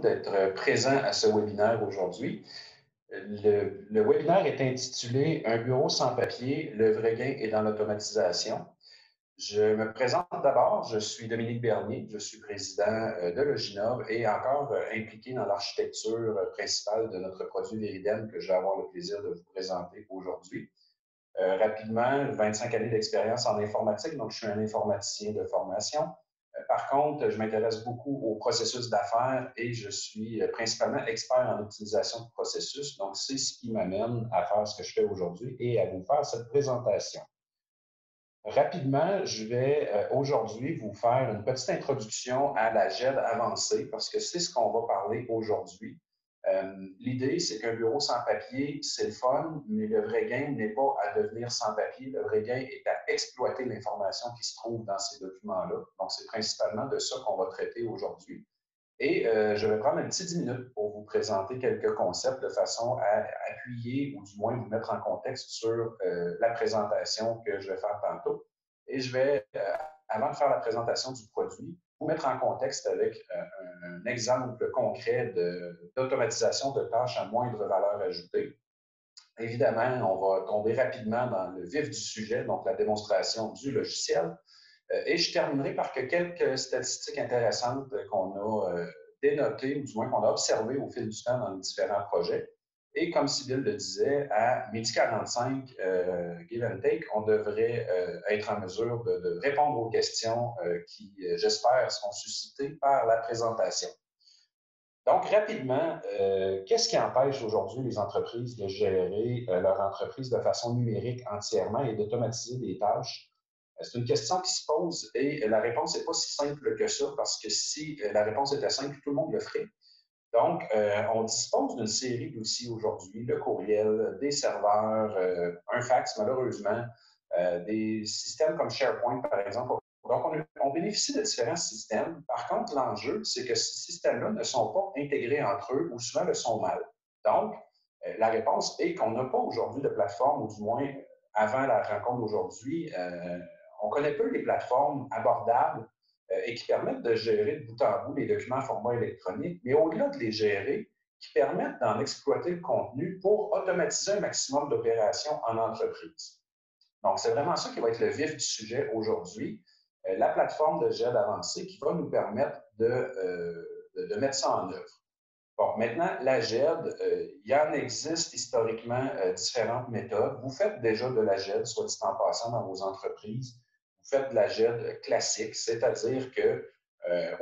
d'être présent à ce webinaire aujourd'hui. Le webinaire est intitulé Un bureau sans papier, le vrai gain est dans l'automatisation. Je me présente d'abord, je suis Dominique Bernier, je suis président de Loginov et encore impliqué dans l'architecture principale de notre produit Veridem que je vais avoir le plaisir de vous présenter aujourd'hui. Rapidement, 25 années d'expérience en informatique, donc je suis un informaticien de formation. Par contre, je m'intéresse beaucoup au processus d'affaires et je suis principalement expert en optimisation de processus. Donc, c'est ce qui m'amène à faire ce que je fais aujourd'hui et à vous faire cette présentation. Rapidement, je vais aujourd'hui vous faire une petite introduction à la GED avancée parce que c'est ce qu'on va parler aujourd'hui. L'idée, c'est qu'un bureau sans papier, c'est le fun, mais le vrai gain n'est pas à devenir sans papier. Le vrai gain est à exploiter l'information qui se trouve dans ces documents-là. Donc, c'est principalement de ça qu'on va traiter aujourd'hui. Et je vais prendre un petit 10 minutes pour vous présenter quelques concepts de façon à appuyer ou du moins vous mettre en contexte sur la présentation que je vais faire tantôt. Et je vais, avant de faire la présentation du produit, vous mettre en contexte avec un exemple concret d'automatisation de tâches à moindre valeur ajoutée. Évidemment, on va tomber rapidement dans le vif du sujet, donc la démonstration du logiciel. Et je terminerai par quelques statistiques intéressantes qu'on a dénotées, ou du moins qu'on a observées au fil du temps dans les différents projets. Et comme Sybille le disait, à midi 45, give and take, on devrait être en mesure de répondre aux questions qui, j'espère, seront suscitées par la présentation. Donc, rapidement, qu'est-ce qui empêche aujourd'hui les entreprises de gérer leur entreprise de façon numérique entièrement et d'automatiser des tâches? C'est une question qui se pose et la réponse n'est pas si simple que ça parce que si la réponse était simple, tout le monde le ferait. Donc, on dispose d'une série d'outils aujourd'hui, le courriel, des serveurs, un fax malheureusement, des systèmes comme SharePoint par exemple. Donc, on bénéficie de différents systèmes. Par contre, l'enjeu, c'est que ces systèmes-là ne sont pas intégrés entre eux ou souvent le sont mal. Donc, la réponse est qu'on n'a pas aujourd'hui de plateforme, ou du moins avant la rencontre d'aujourd'hui, on connaît peu les plateformes abordables et qui permettent de gérer de bout en bout les documents en format électronique, mais au-delà de les gérer, qui permettent d'en exploiter le contenu pour automatiser un maximum d'opérations en entreprise. Donc, c'est vraiment ça qui va être le vif du sujet aujourd'hui, la plateforme de GED avancée qui va nous permettre de mettre ça en œuvre. Bon, maintenant, la GED, il y en existe historiquement différentes méthodes. Vous faites déjà de la GED, soit dit en passant, dans vos entreprises. Vous faites de la GED classique, c'est-à-dire que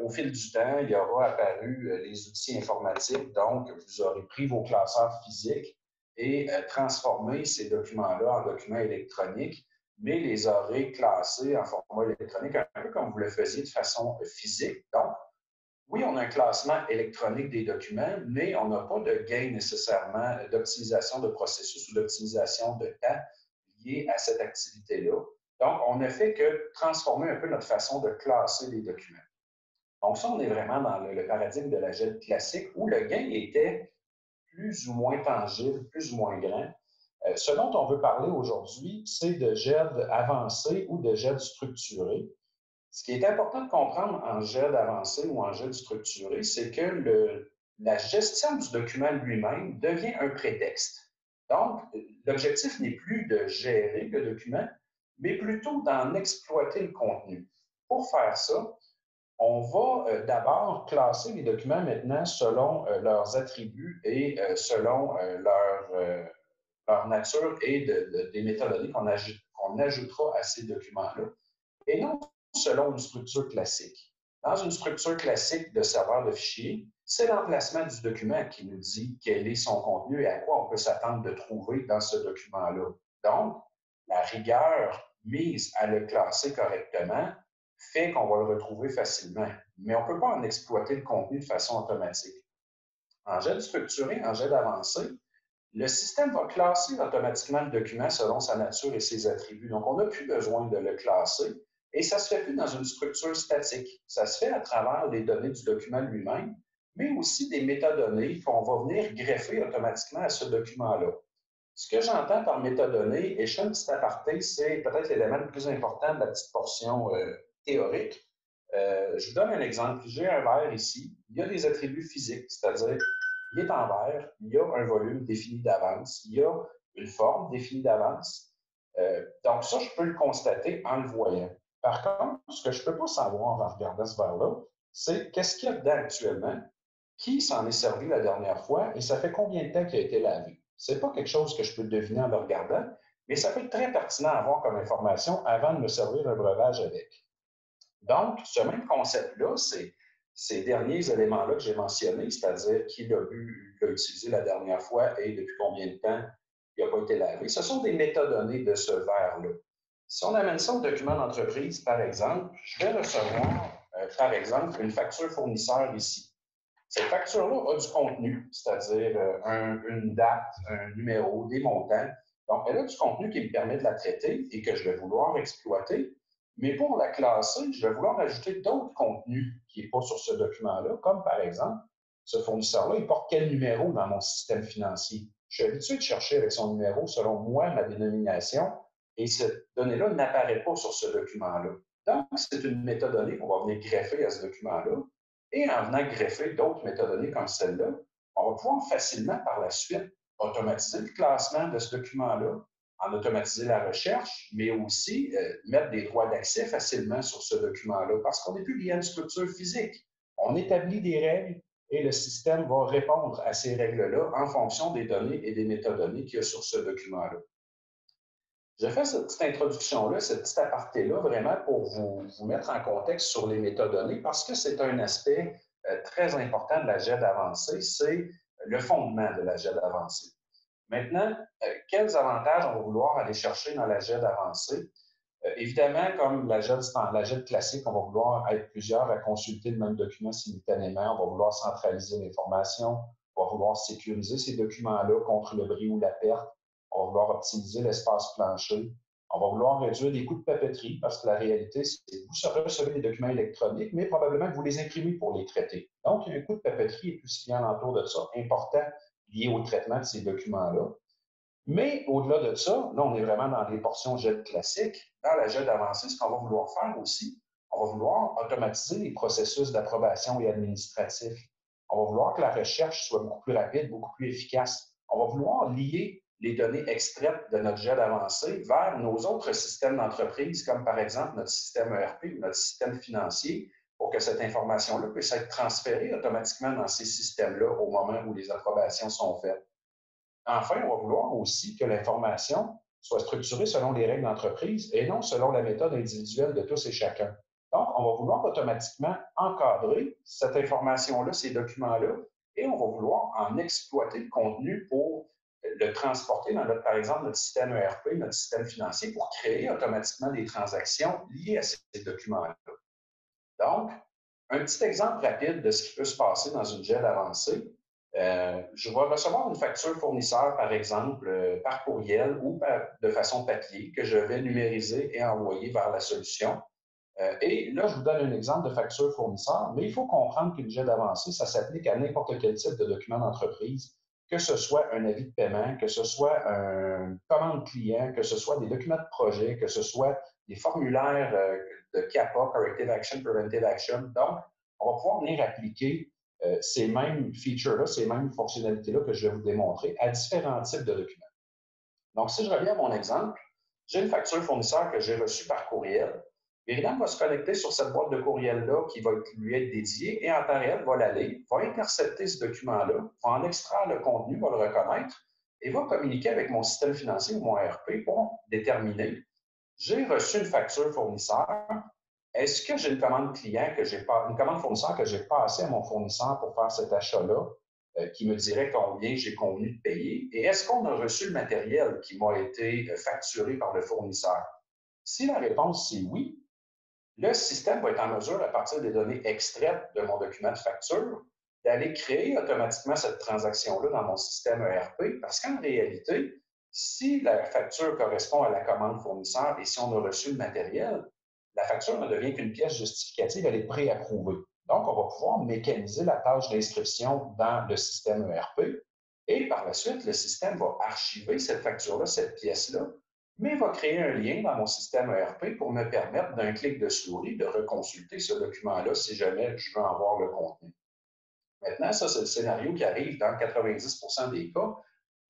au fil du temps, il y aura apparu les outils informatiques. Donc, vous aurez pris vos classeurs physiques et transformé ces documents-là en documents électroniques, mais les aurez classés en format électronique, un peu comme vous le faisiez de façon physique. Donc, oui, on a un classement électronique des documents, mais on n'a pas de gain nécessairement d'optimisation de processus ou d'optimisation de temps lié à cette activité-là. Donc, on ne fait que transformer un peu notre façon de classer les documents. Donc, ça, on est vraiment dans le paradigme de la GED classique où le gain était plus ou moins tangible, plus ou moins grand. Ce dont on veut parler aujourd'hui, c'est de GED avancé ou de GED structuré. Ce qui est important de comprendre en GED avancé ou en GED structuré, c'est que la gestion du document lui-même devient un prétexte. Donc, l'objectif n'est plus de gérer le document, mais plutôt d'en exploiter le contenu. Pour faire ça, on va d'abord classer les documents maintenant selon leurs attributs et selon leur nature et des méthodologies qu'on ajoutera à ces documents-là, et non selon une structure classique. Dans une structure classique de serveur de fichiers, c'est l'emplacement du document qui nous dit quel est son contenu et à quoi on peut s'attendre de trouver dans ce document-là. Donc, la rigueur mise à le classer correctement fait qu'on va le retrouver facilement, mais on ne peut pas en exploiter le contenu de façon automatique. En GED structuré, en GED avancé, le système va classer automatiquement le document selon sa nature et ses attributs. Donc, on n'a plus besoin de le classer et ça ne se fait plus dans une structure statique. Ça se fait à travers les données du document lui-même, mais aussi des métadonnées qu'on va venir greffer automatiquement à ce document-là. Ce que j'entends par métadonnées, et je fais un petit aparté, c'est peut-être l'élément le plus important de la petite portion théorique. Je vous donne un exemple. J'ai un verre ici. Il y a des attributs physiques, c'est-à-dire il est en verre, il y a un volume défini d'avance, il y a une forme définie d'avance. Donc ça, je peux le constater en le voyant. Par contre, ce que je ne peux pas savoir en regardant ce verre-là, c'est qu'est-ce qu'il y a dedans actuellement, qui s'en est servi la dernière fois et ça fait combien de temps qu'il a été lavé. Ce n'est pas quelque chose que je peux deviner en le regardant, mais ça peut être très pertinent à avoir comme information avant de me servir un breuvage avec. Donc, ce même concept-là, c'est ces derniers éléments-là que j'ai mentionnés, c'est-à-dire qui l'a bu, l'a utilisé la dernière fois et depuis combien de temps il n'a pas été lavé. Ce sont des métadonnées de ce verre-là. Si on amène ça au document d'entreprise, par exemple, je vais recevoir, par exemple, une facture fournisseur ici. Cette facture-là a du contenu, c'est-à-dire une date, un numéro, des montants. Donc, elle a du contenu qui me permet de la traiter et que je vais vouloir exploiter. Mais pour la classer, je vais vouloir ajouter d'autres contenus qui n'est pas sur ce document-là, comme par exemple, ce fournisseur-là, il porte quel numéro dans mon système financier? Je suis habitué de chercher avec son numéro selon moi, ma dénomination, et cette donnée-là n'apparaît pas sur ce document-là. Donc, c'est une métadonnée qu'on va venir greffer à ce document-là. Et en venant greffer d'autres métadonnées comme celle-là, on va pouvoir facilement par la suite automatiser le classement de ce document-là, en automatiser la recherche, mais aussi mettre des droits d'accès facilement sur ce document-là, parce qu'on n'est plus lié à une structure physique. On établit des règles et le système va répondre à ces règles-là en fonction des données et des métadonnées qu'il y a sur ce document-là. J'ai fait cette petite introduction-là, cette petite aparté-là, vraiment pour vous mettre en contexte sur les métadonnées, parce que c'est un aspect très important de la GED avancée, c'est le fondement de la GED avancée. Maintenant, quels avantages on va vouloir aller chercher dans la GED avancée? Évidemment, comme la GED classique, on va vouloir être plusieurs à consulter le même document simultanément, on va vouloir centraliser l'information, on va vouloir sécuriser ces documents-là contre le bris ou la perte, on va vouloir optimiser l'espace plancher, on va vouloir réduire les coûts de papeterie parce que la réalité, c'est que vous recevez des documents électroniques, mais probablement que vous les imprimez pour les traiter. Donc, il y a un coût de papeterie et tout ce qui est alentour de ça, important, lié au traitement de ces documents-là. Mais au-delà de ça, là, on est vraiment dans les portions GED classiques. Dans la GED avancée, ce qu'on va vouloir faire aussi, on va vouloir automatiser les processus d'approbation et administratifs. On va vouloir que la recherche soit beaucoup plus rapide, beaucoup plus efficace. On va vouloir lier les données extraites de notre GED avancé vers nos autres systèmes d'entreprise, comme par exemple notre système ERP ou notre système financier, pour que cette information-là puisse être transférée automatiquement dans ces systèmes-là au moment où les approbations sont faites. Enfin, on va vouloir aussi que l'information soit structurée selon les règles d'entreprise et non selon la méthode individuelle de tous et chacun. Donc, on va vouloir automatiquement encadrer cette information-là, ces documents-là, et on va vouloir en exploiter le contenu pour le transporter dans, notre, par exemple, notre système ERP, notre système financier, pour créer automatiquement des transactions liées à ces documents-là. Donc, un petit exemple rapide de ce qui peut se passer dans une GED avancée. Je vais recevoir une facture fournisseur, par exemple, par courriel ou de façon papier, que je vais numériser et envoyer vers la solution. Et là, je vous donne un exemple de facture fournisseur, mais il faut comprendre qu'une GED avancée, ça s'applique à n'importe quel type de document d'entreprise, que ce soit un avis de paiement, que ce soit une commande client, que ce soit des documents de projet, que ce soit des formulaires de CAPA, Corrective Action, Preventive Action. Donc, on va pouvoir venir appliquer ces mêmes features-là, ces mêmes fonctionnalités-là que je vais vous démontrer à différents types de documents. Donc, si je reviens à mon exemple, j'ai une facture fournisseur que j'ai reçue par courriel. Myriam va se connecter sur cette boîte de courriel-là qui va lui être dédiée et en temps réel va la lire, va intercepter ce document-là, va en extraire le contenu, va le reconnaître et va communiquer avec mon système financier ou mon ERP pour déterminer j'ai reçu une facture fournisseur. Est-ce que j'ai une commande client que j'ai pas, une commande fournisseur que j'ai passée à mon fournisseur pour faire cet achat-là, qui me dirait combien j'ai convenu de payer? Et est-ce qu'on a reçu le matériel qui m'a été facturé par le fournisseur? Si la réponse c'est oui, le système va être en mesure, à partir des données extraites de mon document de facture, d'aller créer automatiquement cette transaction-là dans mon système ERP, parce qu'en réalité, si la facture correspond à la commande fournisseur et si on a reçu le matériel, la facture ne devient qu'une pièce justificative, elle est préapprouvée. Donc, on va pouvoir mécaniser la tâche d'inscription dans le système ERP et par la suite, le système va archiver cette facture-là, cette pièce-là, mais va créer un lien dans mon système ERP pour me permettre d'un clic de souris de reconsulter ce document-là si jamais je veux en voir le contenu. Maintenant, ça, c'est le scénario qui arrive dans 90 des cas.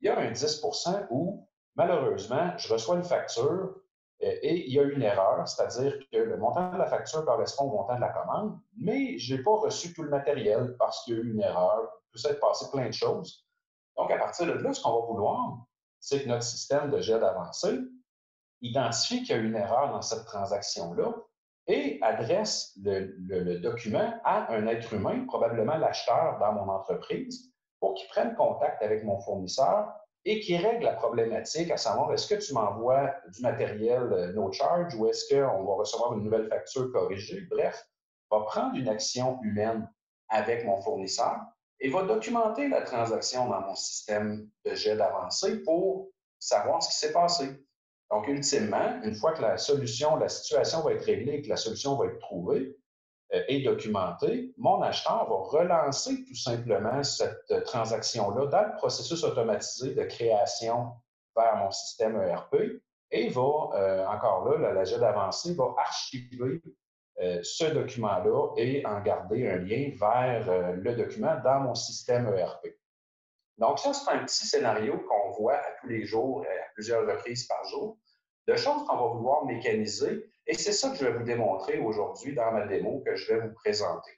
Il y a un 10 où, malheureusement, je reçois une facture et il y a une erreur, c'est-à-dire que le montant de la facture correspond au montant de la commande, mais je n'ai pas reçu tout le matériel parce qu'il y a eu une erreur. Il peut s'être passé plein de choses. Donc, à partir de là, ce qu'on va vouloir, c'est que notre système de jet avancé identifie qu'il y a une erreur dans cette transaction-là et adresse le document à un être humain, probablement l'acheteur dans mon entreprise, pour qu'il prenne contact avec mon fournisseur et qu'il règle la problématique, à savoir est-ce que tu m'envoies du matériel no charge ou est-ce qu'on va recevoir une nouvelle facture corrigée. Bref, va prendre une action humaine avec mon fournisseur et va documenter la transaction dans mon système de jet d'avancée pour savoir ce qui s'est passé. Donc, ultimement, une fois que la situation va être réglée et que la solution va être trouvée et documentée, mon acheteur va relancer tout simplement cette transaction-là dans le processus automatisé de création vers mon système ERP et va, encore là, la jet d'avancée va archiver ce document-là et en garder un lien vers le document dans mon système ERP. Donc, ça, c'est un petit scénario qu'on voit à tous les jours, à plusieurs reprises par jour, de choses qu'on va vouloir mécaniser. Et c'est ça que je vais vous démontrer aujourd'hui dans ma démo que je vais vous présenter.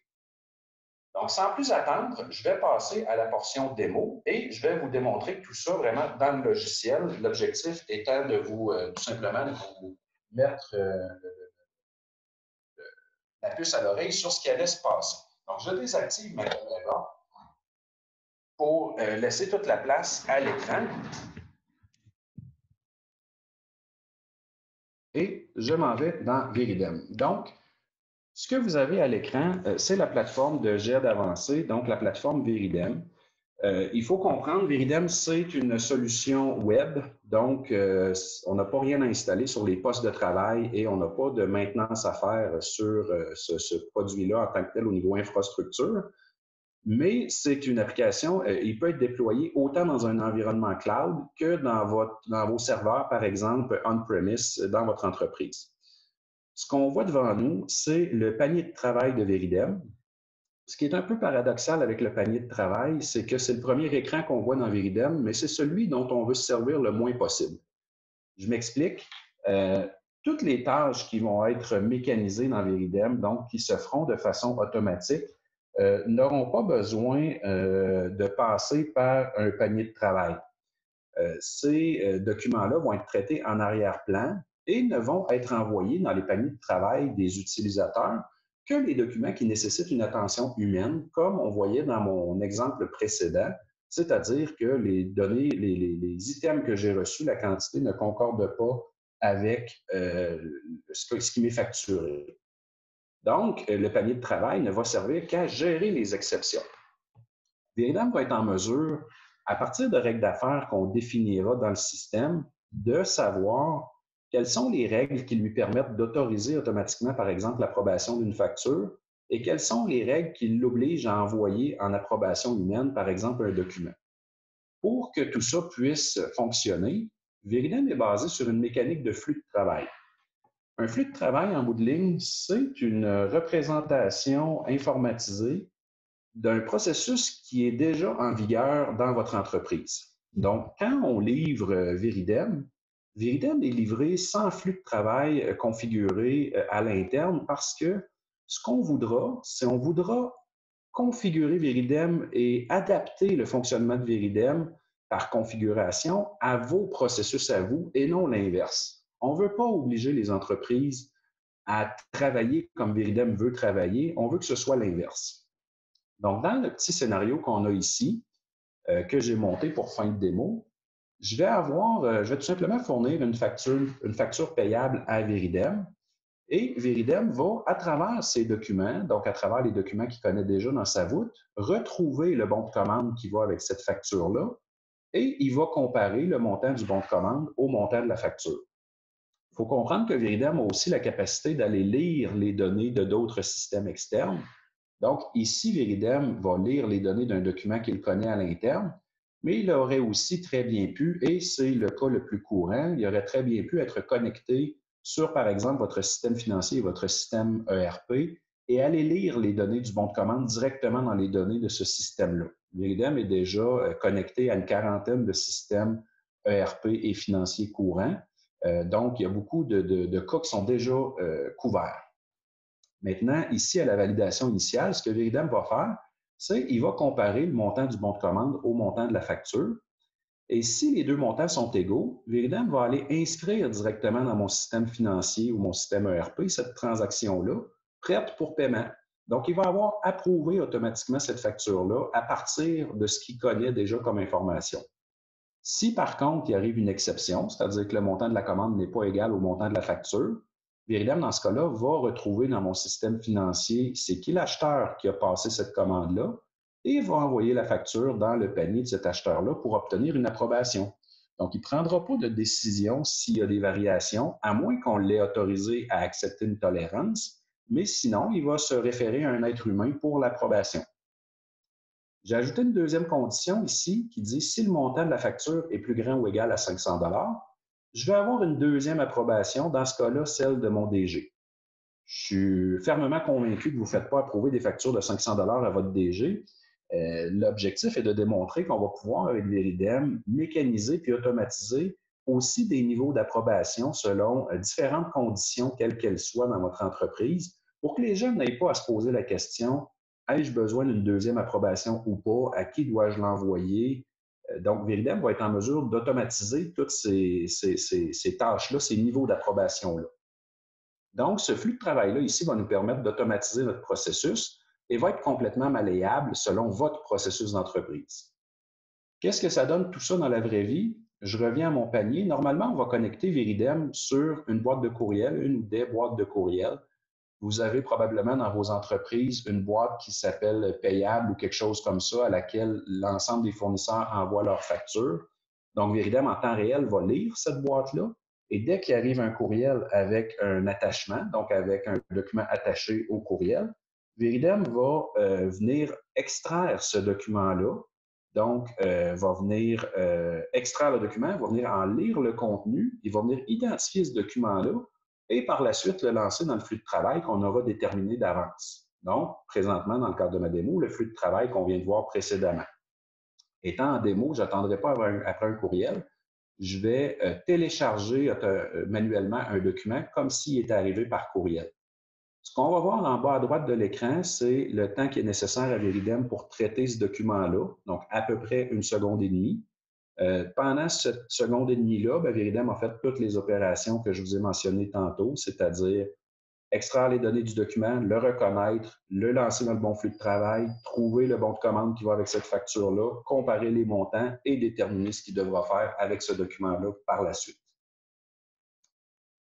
Donc, sans plus attendre, je vais passer à la portion démo et je vais vous démontrer tout ça vraiment dans le logiciel. L'objectif étant de vous, tout simplement, de vous mettre la puce à l'oreille sur ce qui allait se passer. Donc, je désactive ma caméra pour laisser toute la place à l'écran. Et je m'en vais dans Viridem. Donc, ce que vous avez à l'écran, c'est la plateforme de jet d'avancée, donc la plateforme Viridem. Il faut comprendre, Viridem, c'est une solution web, donc on n'a pas rien à installer sur les postes de travail et on n'a pas de maintenance à faire sur ce produit-là en tant que tel au niveau infrastructure. Mais c'est une application, il peut être déployé autant dans un environnement cloud que dans vos serveurs, par exemple, on-premise dans votre entreprise. Ce qu'on voit devant nous, c'est le panier de travail de Viridem. Ce qui est un peu paradoxal avec le panier de travail, c'est que c'est le premier écran qu'on voit dans Viridem, mais c'est celui dont on veut se servir le moins possible. Je m'explique. Euh, Toutes les tâches qui vont être mécanisées dans Viridem, donc qui se feront de façon automatique, n'auront pas besoin de passer par un panier de travail. Ces documents-là vont être traités en arrière-plan et ne vont être envoyés dans les paniers de travail des utilisateurs que les documents qui nécessitent une attention humaine, comme on voyait dans mon exemple précédent, c'est-à-dire que les données, les items que j'ai reçus, la quantité ne concorde pas avec ce qui m'est facturé. Donc, le panier de travail ne va servir qu'à gérer les exceptions. Viridem va être en mesure, à partir de règles d'affaires qu'on définira dans le système, de savoir quelles sont les règles qui lui permettent d'autoriser automatiquement, par exemple, l'approbation d'une facture et quelles sont les règles qui l'obligent à envoyer en approbation humaine, par exemple, un document. Pour que tout ça puisse fonctionner, Viridem est basé sur une mécanique de flux de travail. Un flux de travail, en bout de ligne, c'est une représentation informatisée d'un processus qui est déjà en vigueur dans votre entreprise. Donc, quand on livre Viridem, Viridem est livré sans flux de travail configuré à l'interne parce que ce qu'on voudra, c'est on voudra configurer Viridem et adapter le fonctionnement de Viridem par configuration à vos processus à vous et non l'inverse. On ne veut pas obliger les entreprises à travailler comme Viridem veut travailler, on veut que ce soit l'inverse. Donc, dans le petit scénario qu'on a ici, que j'ai monté pour fin de démo, je vais tout simplement fournir une facture payable à Viridem. Et Viridem va, à travers ces documents, donc à travers les documents qu'il connaît déjà dans sa voûte, retrouver le bon de commande qui va avec cette facture-là et il va comparer le montant du bon de commande au montant de la facture. Il faut comprendre que Viridem a aussi la capacité d'aller lire les données de d'autres systèmes externes. Donc, ici, Viridem va lire les données d'un document qu'il connaît à l'interne, mais il aurait aussi très bien pu, et c'est le cas le plus courant, il aurait très bien pu être connecté sur, par exemple, votre système financier et votre système ERP et aller lire les données du bon de commande directement dans les données de ce système-là. Veridem est déjà connecté à une quarantaine de systèmes ERP et financiers courants. Donc, il y a beaucoup de cas qui sont déjà couverts. Maintenant, ici, à la validation initiale, ce que Veridem va faire, c'est qu'il va comparer le montant du bon de commande au montant de la facture. Et si les deux montants sont égaux, Veridem va aller inscrire directement dans mon système financier ou mon système ERP cette transaction-là, prête pour paiement. Donc, il va avoir approuvé automatiquement cette facture-là à partir de ce qu'il connaît déjà comme information. Si par contre, il arrive une exception, c'est-à-dire que le montant de la commande n'est pas égal au montant de la facture, Veridem, dans ce cas-là, va retrouver dans mon système financier c'est qui l'acheteur qui a passé cette commande-là et va envoyer la facture dans le panier de cet acheteur-là pour obtenir une approbation. Donc, il ne prendra pas de décision s'il y a des variations, à moins qu'on l'ait autorisé à accepter une tolérance, mais sinon, il va se référer à un être humain pour l'approbation. J'ai ajouté une deuxième condition ici qui dit si le montant de la facture est plus grand ou égal à 500 je vais avoir une deuxième approbation, dans ce cas-là, celle de mon DG. Je suis fermement convaincu que vous ne faites pas approuver des factures de 500 à votre DG. L'objectif est de démontrer qu'on va pouvoir, avec Veridem, mécaniser puis automatiser aussi des niveaux d'approbation selon différentes conditions, quelles qu'elles soient dans votre entreprise, pour que les gens n'aient pas à se poser la question ai-je besoin d'une deuxième approbation ou pas? À qui dois-je l'envoyer? Donc, Veridem va être en mesure d'automatiser toutes ces tâches-là, ces niveaux d'approbation-là. Donc, ce flux de travail-là ici va nous permettre d'automatiser notre processus et va être complètement malléable selon votre processus d'entreprise. Qu'est-ce que ça donne tout ça dans la vraie vie? Je reviens à mon panier. Normalement, on va connecter Veridem sur une boîte de courriel, une ou des boîtes de courriel. Vous avez probablement dans vos entreprises une boîte qui s'appelle Payable ou quelque chose comme ça, à laquelle l'ensemble des fournisseurs envoient leurs factures. Donc, Veridem, en temps réel, va lire cette boîte-là. Et dès qu'il arrive un courriel avec un attachement, donc avec un document attaché au courriel, Veridem va venir extraire ce document-là. Donc, va venir extraire le document, va venir en lire le contenu, il va venir identifier ce document-là et par la suite le lancer dans le flux de travail qu'on aura déterminé d'avance. Donc, présentement, dans le cadre de ma démo, le flux de travail qu'on vient de voir précédemment. Étant en démo, je n'attendrai pas après un courriel. Je vais télécharger manuellement un document comme s'il était arrivé par courriel. Ce qu'on va voir en bas à droite de l'écran, c'est le temps qui est nécessaire à Veridem pour traiter ce document-là, donc à peu près 1,5 seconde. Pendant cette seconde et demie-là, Veridem a fait toutes les opérations que je vous ai mentionnées tantôt, c'est-à-dire extraire les données du document, le reconnaître, le lancer dans le bon flux de travail, trouver le bon de commande qui va avec cette facture-là, comparer les montants et déterminer ce qu'il devra faire avec ce document-là par la suite.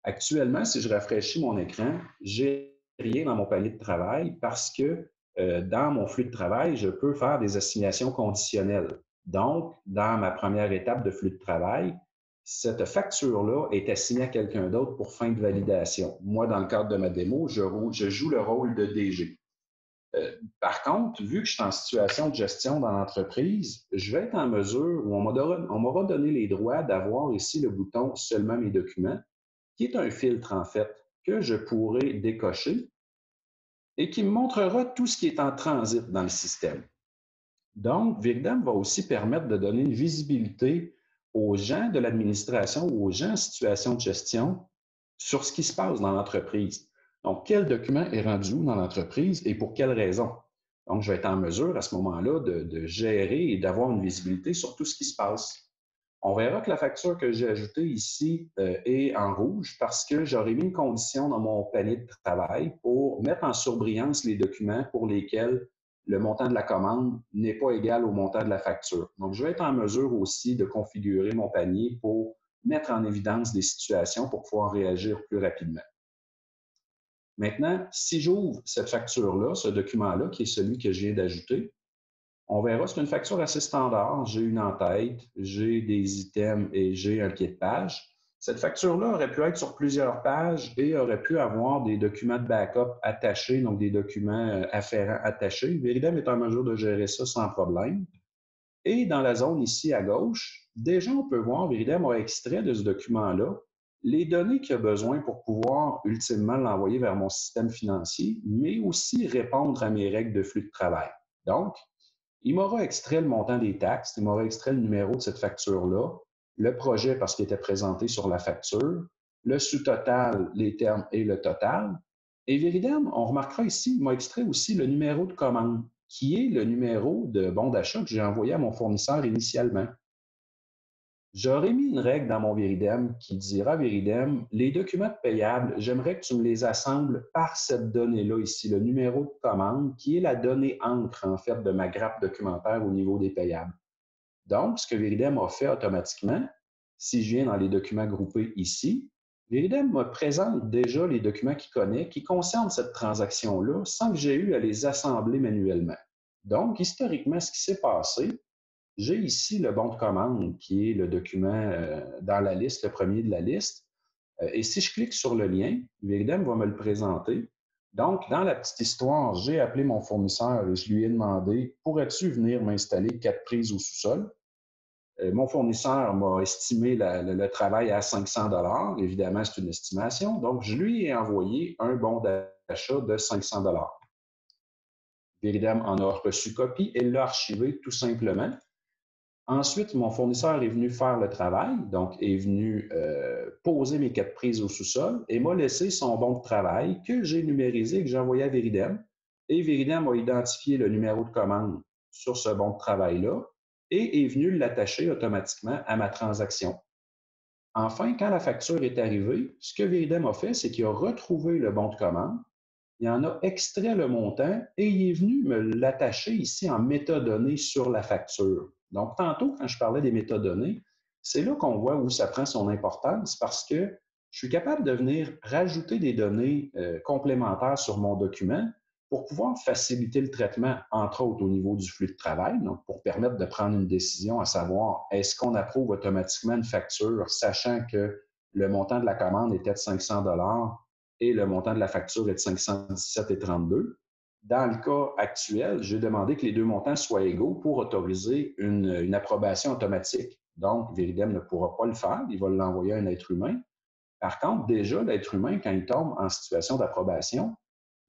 Actuellement, si je rafraîchis mon écran, j'ai rien dans mon panier de travail parce que dans mon flux de travail, je peux faire des assignations conditionnelles. Donc, dans ma première étape de flux de travail, cette facture-là est assignée à quelqu'un d'autre pour fin de validation. Moi, dans le cadre de ma démo, je joue le rôle de DG. Par contre, vu que je suis en situation de gestion dans l'entreprise, je vais être en mesure, ou on m'aura donné les droits d'avoir ici le bouton Seulement mes documents, qui est un filtre en fait que je pourrai décocher et qui me montrera tout ce qui est en transit dans le système. Donc, Veridem va aussi permettre de donner une visibilité aux gens de l'administration ou aux gens en situation de gestion sur ce qui se passe dans l'entreprise. Donc, quel document est rendu où dans l'entreprise et pour quelles raisons? Donc, je vais être en mesure à ce moment-là de gérer et d'avoir une visibilité sur tout ce qui se passe. On verra que la facture que j'ai ajoutée ici est en rouge parce que j'aurais mis une condition dans mon panier de travail pour mettre en surbrillance les documents pour lesquels le montant de la commande n'est pas égal au montant de la facture. Donc, je vais être en mesure aussi de configurer mon panier pour mettre en évidence des situations pour pouvoir réagir plus rapidement. Maintenant, si j'ouvre cette facture-là, ce document-là, qui est celui que je viens d'ajouter, on verra, c'est une facture assez standard. J'ai une en-tête, j'ai des items et j'ai un pied de page. Cette facture-là aurait pu être sur plusieurs pages et aurait pu avoir des documents de backup attachés, donc des documents afférents attachés. Veridem est en mesure de gérer ça sans problème. Et dans la zone ici à gauche, déjà on peut voir, Veridem a extrait de ce document-là les données qu'il a besoin pour pouvoir ultimement l'envoyer vers mon système financier, mais aussi répondre à mes règles de flux de travail. Donc, il m'aura extrait le montant des taxes, il m'aura extrait le numéro de cette facture-là, le projet parce qu'il était présenté sur la facture, le sous-total, les termes et le total. Et Veridem, on remarquera ici, il m'a extrait aussi le numéro de commande, qui est le numéro de bon d'achat que j'ai envoyé à mon fournisseur initialement. J'aurais mis une règle dans mon Veridem qui dira Veridem, les documents payables, j'aimerais que tu me les assembles par cette donnée-là ici, le numéro de commande, qui est la donnée encre, en fait, de ma grappe documentaire au niveau des payables. Donc, ce que Veridem a fait automatiquement, si je viens dans les documents groupés ici, Veridem me présente déjà les documents qu'il connaît qui concernent cette transaction-là sans que j'ai eu à les assembler manuellement. Donc, historiquement, ce qui s'est passé, j'ai ici le bon de commande qui est le document dans la liste, le premier de la liste. Et si je clique sur le lien, Veridem va me le présenter. Donc, dans la petite histoire, j'ai appelé mon fournisseur et je lui ai demandé pourrais-tu venir m'installer 4 prises au sous-sol? Mon fournisseur m'a estimé le travail à 500 dollars. Évidemment, c'est une estimation. Donc, je lui ai envoyé un bon d'achat de 500 dollars. Veridem en a reçu copie et l'a archivé tout simplement. Ensuite, mon fournisseur est venu faire le travail, donc est venu poser mes 4 prises au sous-sol et m'a laissé son bon de travail que j'ai numérisé et que j'ai envoyé à Veridem. Et Veridem a identifié le numéro de commande sur ce bon de travail-là et est venu l'attacher automatiquement à ma transaction. Enfin, quand la facture est arrivée, ce que Veridem a fait, c'est qu'il a retrouvé le bon de commande, il en a extrait le montant et il est venu me l'attacher ici en métadonnées sur la facture. Donc, tantôt, quand je parlais des métadonnées, c'est là qu'on voit où ça prend son importance parce que je suis capable de venir rajouter des données complémentaires sur mon document pour pouvoir faciliter le traitement, entre autres au niveau du flux de travail, donc pour permettre de prendre une décision à savoir est-ce qu'on approuve automatiquement une facture, sachant que le montant de la commande était de 500 et le montant de la facture est de 517,32. Dans le cas actuel, j'ai demandé que les deux montants soient égaux pour autoriser une approbation automatique. Donc, Veridem ne pourra pas le faire, il va l'envoyer à un être humain. Par contre, déjà, l'être humain, quand il tombe en situation d'approbation,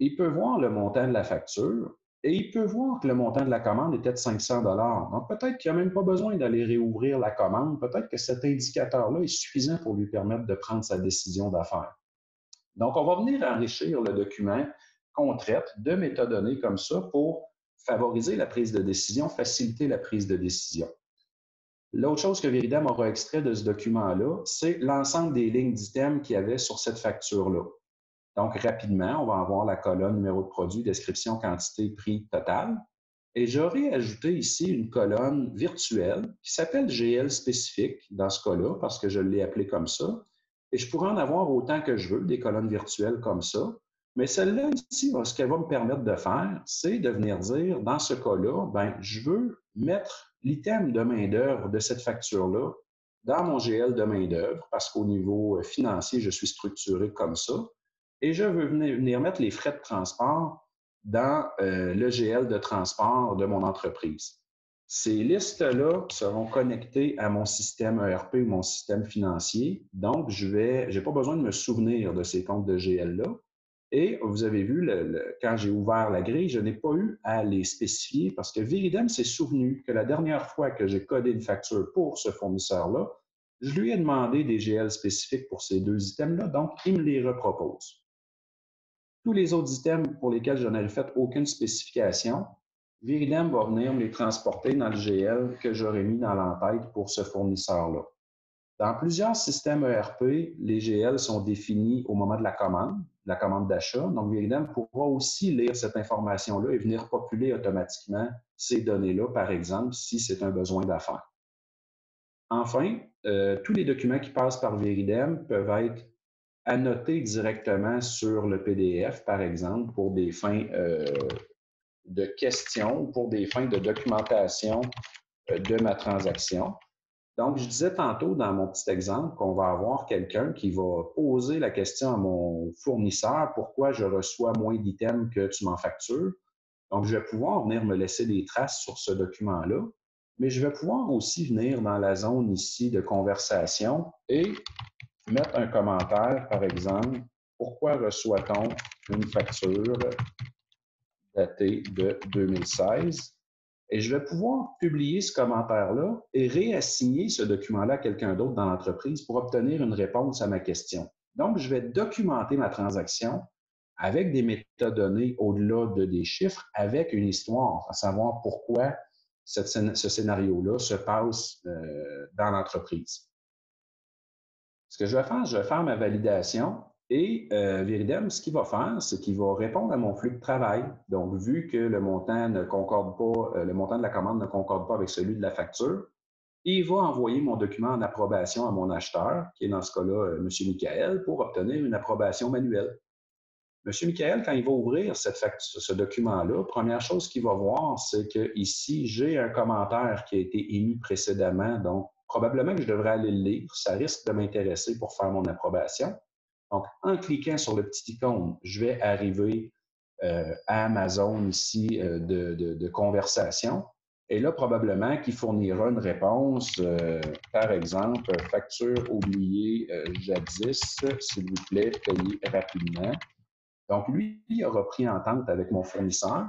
il peut voir le montant de la facture et il peut voir que le montant de la commande était de 500 dollars. Donc, peut-être qu'il n'a même pas besoin d'aller réouvrir la commande. Peut-être que cet indicateur-là est suffisant pour lui permettre de prendre sa décision d'affaires. Donc, on va venir enrichir le document qu'on traite de métadonnées comme ça pour favoriser la prise de décision, faciliter la prise de décision. L'autre chose que Veridem aura extrait de ce document-là, c'est l'ensemble des lignes d'items qu'il y avait sur cette facture-là. Donc, rapidement, on va avoir la colonne numéro de produit, description, quantité, prix, total. Et j'aurais ajouté ici une colonne virtuelle qui s'appelle GL spécifique dans ce cas-là, parce que je l'ai appelé comme ça. Et je pourrais en avoir autant que je veux, des colonnes virtuelles comme ça. Mais celle-là ici, ce qu'elle va me permettre de faire, c'est de venir dire, dans ce cas-là, ben, je veux mettre l'item de main-d'œuvre de cette facture-là dans mon GL de main-d'œuvre, parce qu'au niveau financier, je suis structuré comme ça. Et je veux venir mettre les frais de transport dans le GL de transport de mon entreprise. Ces listes-là seront connectées à mon système ERP ou mon système financier. Donc, je n'ai pas besoin de me souvenir de ces comptes de GL-là. Et vous avez vu, quand j'ai ouvert la grille, je n'ai pas eu à les spécifier parce que Veridem s'est souvenu que la dernière fois que j'ai codé une facture pour ce fournisseur-là, je lui ai demandé des GL spécifiques pour ces deux items-là, donc il me les repropose. Tous les autres items pour lesquels je n'avais fait aucune spécification, Veridem va venir me les transporter dans le GL que j'aurais mis dans l'entête pour ce fournisseur-là. Dans plusieurs systèmes ERP, les GL sont définis au moment de la commande d'achat. Donc, Veridem pourra aussi lire cette information-là et venir populer automatiquement ces données-là, par exemple, si c'est un besoin d'affaires. Enfin, tous les documents qui passent par Veridem peuvent être annoter directement sur le PDF, par exemple, pour des fins de questions ou pour des fins de documentation de ma transaction. Donc, je disais tantôt dans mon petit exemple qu'on va avoir quelqu'un qui va poser la question à mon fournisseur, pourquoi je reçois moins d'items que tu m'en factures. Donc, je vais pouvoir venir me laisser des traces sur ce document-là. mais je vais pouvoir aussi venir dans la zone ici de conversation et mettre un commentaire, par exemple, pourquoi reçoit-on une facture datée de 2016? Et je vais pouvoir publier ce commentaire-là et réassigner ce document-là à quelqu'un d'autre dans l'entreprise pour obtenir une réponse à ma question. Donc, je vais documenter ma transaction avec des métadonnées au-delà des chiffres, avec une histoire, à savoir pourquoi ce scénario-là se passe dans l'entreprise. Ce que je vais faire ma validation et Viridem, ce qu'il va faire, c'est qu'il va répondre à mon flux de travail. Donc, vu que le montant ne concorde pas, le montant de la commande ne concorde pas avec celui de la facture, il va envoyer mon document en approbation à mon acheteur, qui est dans ce cas-là M. Michael, pour obtenir une approbation manuelle. M. Michael, quand il va ouvrir ce document-là, première chose qu'il va voir, c'est que ici, j'ai un commentaire qui a été émis précédemment, donc probablement que je devrais aller le lire. Ça risque de m'intéresser pour faire mon approbation. Donc, en cliquant sur le petit icône, je vais arriver à ma zone ici de conversation. Et là, probablement qu'il fournira une réponse, par exemple, facture oubliée jadis, s'il vous plaît, payez rapidement. Donc, lui, il aura pris entente avec mon fournisseur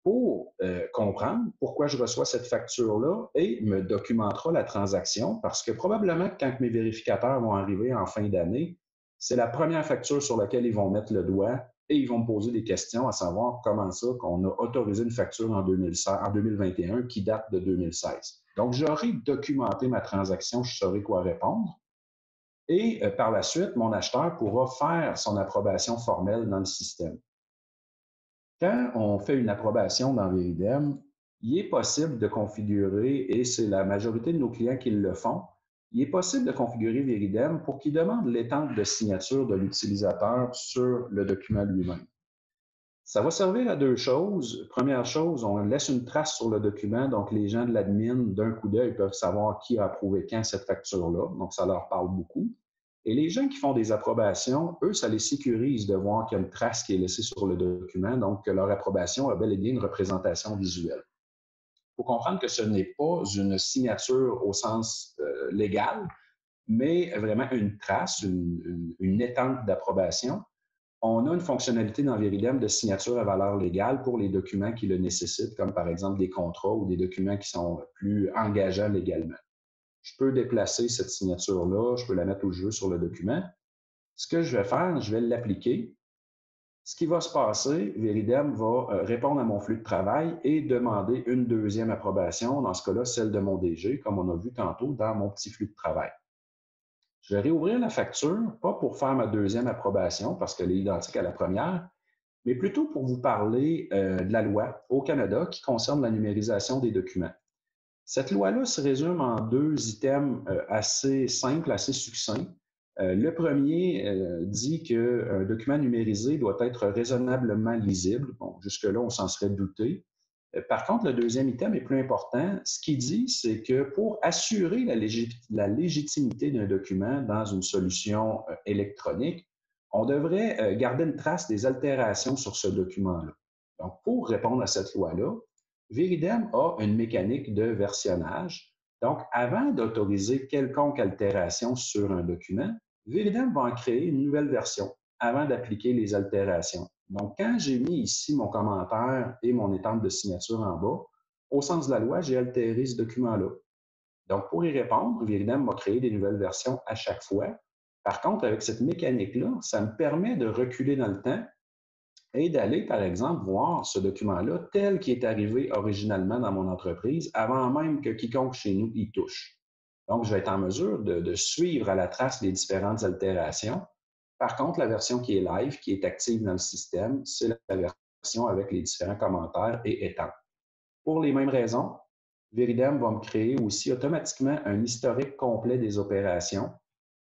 pour comprendre pourquoi je reçois cette facture-là et me documentera la transaction parce que probablement que quand mes vérificateurs vont arriver en fin d'année, c'est la première facture sur laquelle ils vont mettre le doigt et ils vont me poser des questions à savoir comment ça qu'on a autorisé une facture en 2021 qui date de 2016. Donc, j'aurai documenté ma transaction, je saurai quoi répondre. Et par la suite, mon acheteur pourra faire son approbation formelle dans le système. Quand on fait une approbation dans Veridem, il est possible de configurer, et c'est la majorité de nos clients qui le font, il est possible de configurer Veridem pour qu'il demande l'étente de signature de l'utilisateur sur le document lui-même. Ça va servir à deux choses. Première chose, on laisse une trace sur le document, donc les gens de l'admin, d'un coup d'œil, peuvent savoir qui a approuvé quand cette facture-là, donc ça leur parle beaucoup. Et les gens qui font des approbations, eux, ça les sécurise de voir qu'il y a une trace qui est laissée sur le document, donc que leur approbation a bel et bien une représentation visuelle. Il faut comprendre que ce n'est pas une signature au sens légal, mais vraiment une trace, une étente d'approbation. On a une fonctionnalité dans Veridem de signature à valeur légale pour les documents qui le nécessitent, comme par exemple des contrats ou des documents qui sont plus engageants légalement. Je peux déplacer cette signature-là, je peux la mettre où je veux sur le document. Ce que je vais faire, je vais l'appliquer. Ce qui va se passer, Veridem va répondre à mon flux de travail et demander une deuxième approbation, dans ce cas-là, celle de mon DG, comme on a vu tantôt dans mon petit flux de travail. Je vais réouvrir la facture, pas pour faire ma deuxième approbation, parce qu'elle est identique à la première, mais plutôt pour vous parler de la loi au Canada qui concerne la numérisation des documents. Cette loi-là se résume en deux items assez simples, assez succincts. Le premier dit qu'un document numérisé doit être raisonnablement lisible. Bon, jusque-là, on s'en serait douté. Par contre, le deuxième item est plus important. Ce qu'il dit, c'est que pour assurer la légitimité d'un document dans une solution électronique, on devrait garder une trace des altérations sur ce document-là. Donc, pour répondre à cette loi-là, Veridem a une mécanique de versionnage. Donc, avant d'autoriser quelconque altération sur un document, Veridem va en créer une nouvelle version avant d'appliquer les altérations. Donc, quand j'ai mis ici mon commentaire et mon étente de signature en bas, au sens de la loi, j'ai altéré ce document-là. Donc, pour y répondre, Veridem va créer des nouvelles versions à chaque fois. Par contre, avec cette mécanique-là, ça me permet de reculer dans le temps et d'aller, par exemple, voir ce document-là tel qu'il est arrivé originalement dans mon entreprise avant même que quiconque chez nous y touche. Donc, je vais être en mesure de suivre à la trace les différentes altérations. Par contre, la version qui est live, qui est active dans le système, c'est la version avec les différents commentaires et étapes. Pour les mêmes raisons, Veridem va me créer aussi automatiquement un historique complet des opérations.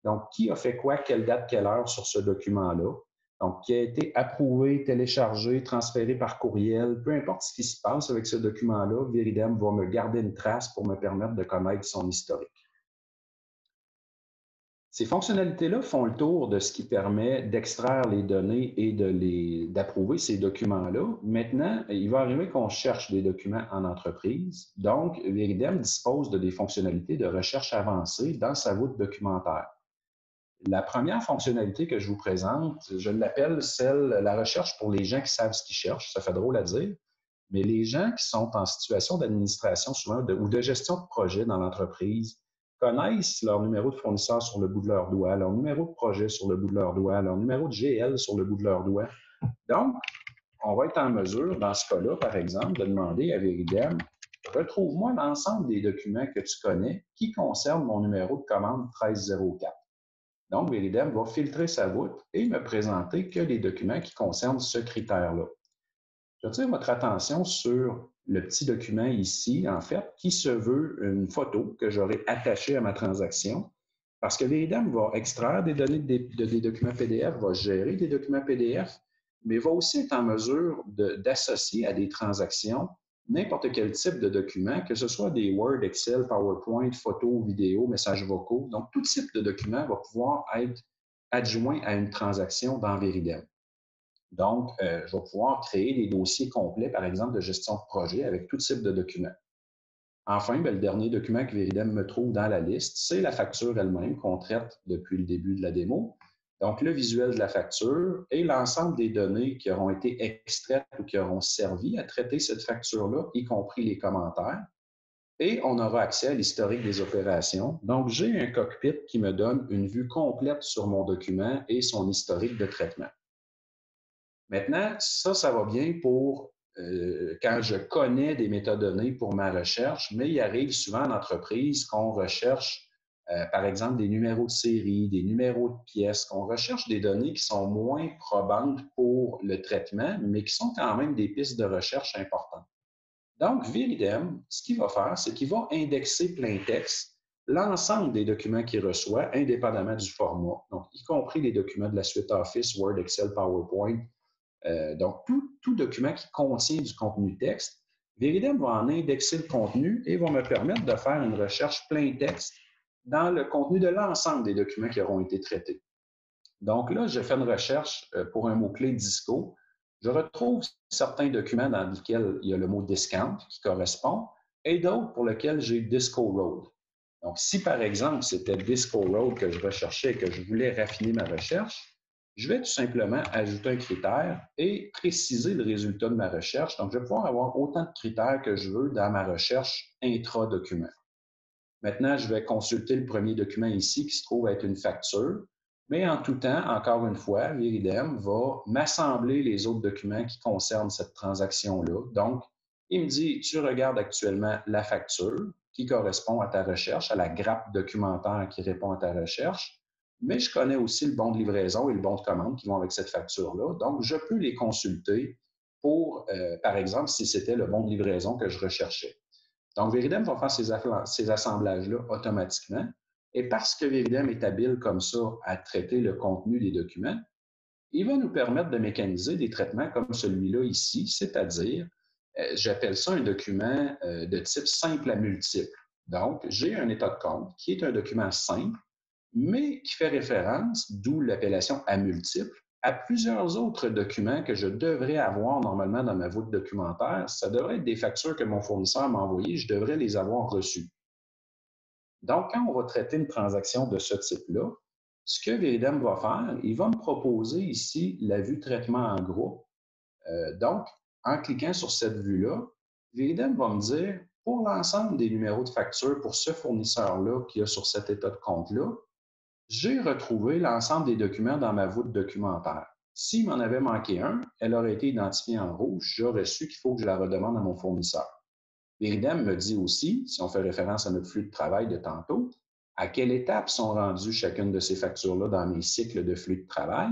Donc, qui a fait quoi, quelle date, quelle heure sur ce document-là. Donc, qui a été approuvé, téléchargé, transféré par courriel, peu importe ce qui se passe avec ce document-là, Veridem va me garder une trace pour me permettre de connaître son historique. Ces fonctionnalités-là font le tour de ce qui permet d'extraire les données et d'approuver ces documents-là. Maintenant, il va arriver qu'on cherche des documents en entreprise. Donc, Veridem dispose de des fonctionnalités de recherche avancée dans sa voûte documentaire. La première fonctionnalité que je vous présente, je l'appelle la recherche pour les gens qui savent ce qu'ils cherchent. Ça fait drôle à dire, mais les gens qui sont en situation d'administration souvent ou de gestion de projet dans l'entreprise connaissent leur numéro de fournisseur sur le bout de leur doigt, leur numéro de projet sur le bout de leur doigt, leur numéro de GL sur le bout de leur doigt. Donc, on va être en mesure, dans ce cas-là, par exemple, de demander à Veridem, retrouve-moi l'ensemble des documents que tu connais qui concernent mon numéro de commande 1304. Donc, Veridem va filtrer sa voûte et me présenter que les documents qui concernent ce critère-là. J'attire votre attention sur le petit document ici, en fait, qui se veut une photo que j'aurai attachée à ma transaction, parce que Veridem va extraire des données des documents PDF, va gérer des documents PDF, mais va aussi être en mesure d'associer à des transactions n'importe quel type de document, que ce soit des Word, Excel, PowerPoint, photos, vidéos, messages vocaux. Donc, tout type de document va pouvoir être adjoint à une transaction dans Veridem. Donc, je vais pouvoir créer des dossiers complets, par exemple, de gestion de projet avec tout type de documents. Enfin, le dernier document que Veridem me trouve dans la liste, c'est la facture elle-même qu'on traite depuis le début de la démo. Donc, le visuel de la facture et l'ensemble des données qui auront été extraites ou qui auront servi à traiter cette facture-là, y compris les commentaires. Et on aura accès à l'historique des opérations. Donc, j'ai un cockpit qui me donne une vue complète sur mon document et son historique de traitement. Maintenant, ça va bien pour quand je connais des métadonnées pour ma recherche, mais il arrive souvent en entreprise qu'on recherche, par exemple, des numéros de série, des numéros de pièces, qu'on recherche des données qui sont moins probantes pour le traitement, mais qui sont quand même des pistes de recherche importantes. Donc, Veridem, ce qu'il va faire, c'est qu'il va indexer plein texte l'ensemble des documents qu'il reçoit, indépendamment du format, donc y compris les documents de la suite Office, Word, Excel, PowerPoint. Donc, tout document qui contient du contenu texte, Veridem va en indexer le contenu et va me permettre de faire une recherche plein texte dans le contenu de l'ensemble des documents qui auront été traités. Donc là, je fais une recherche pour un mot-clé disco. Je retrouve certains documents dans lesquels il y a le mot discount qui correspond et d'autres pour lesquels j'ai Disco Road. Donc, si par exemple c'était Disco Road que je recherchais et que je voulais raffiner ma recherche, je vais tout simplement ajouter un critère et préciser le résultat de ma recherche. Donc, je vais pouvoir avoir autant de critères que je veux dans ma recherche intra-document. Maintenant, je vais consulter le premier document ici qui se trouve être une facture. Mais en tout temps, encore une fois, Veridem va m'assembler les autres documents qui concernent cette transaction-là. Donc, il me dit, tu regardes actuellement la facture qui correspond à ta recherche, à la grappe documentaire qui répond à ta recherche, mais je connais aussi le bon de livraison et le bon de commande qui vont avec cette facture-là. Donc, je peux les consulter pour, par exemple, si c'était le bon de livraison que je recherchais. Donc, Veridem va faire ces assemblages-là automatiquement. Et parce que Veridem est habile comme ça à traiter le contenu des documents, il va nous permettre de mécaniser des traitements comme celui-là ici, c'est-à-dire, j'appelle ça un document de type simple à multiple. Donc, j'ai un état de compte qui est un document simple, mais qui fait référence, d'où l'appellation à multiple, à plusieurs autres documents que je devrais avoir normalement dans ma voûte documentaire. Ça devrait être des factures que mon fournisseur m'a envoyées, je devrais les avoir reçues. Donc, quand on va traiter une transaction de ce type-là, ce que Veridem va faire, il va me proposer ici la vue traitement en groupe. Donc, en cliquant sur cette vue-là, Veridem va me dire, pour l'ensemble des numéros de facture pour ce fournisseur-là qui a sur cet état de compte-là, j'ai retrouvé l'ensemble des documents dans ma voûte documentaire. S'il m'en avait manqué un, elle aurait été identifiée en rouge, j'aurais su qu'il faut que je la redemande à mon fournisseur. Veridem me dit aussi, si on fait référence à notre flux de travail de tantôt, à quelle étape sont rendues chacune de ces factures-là dans mes cycles de flux de travail.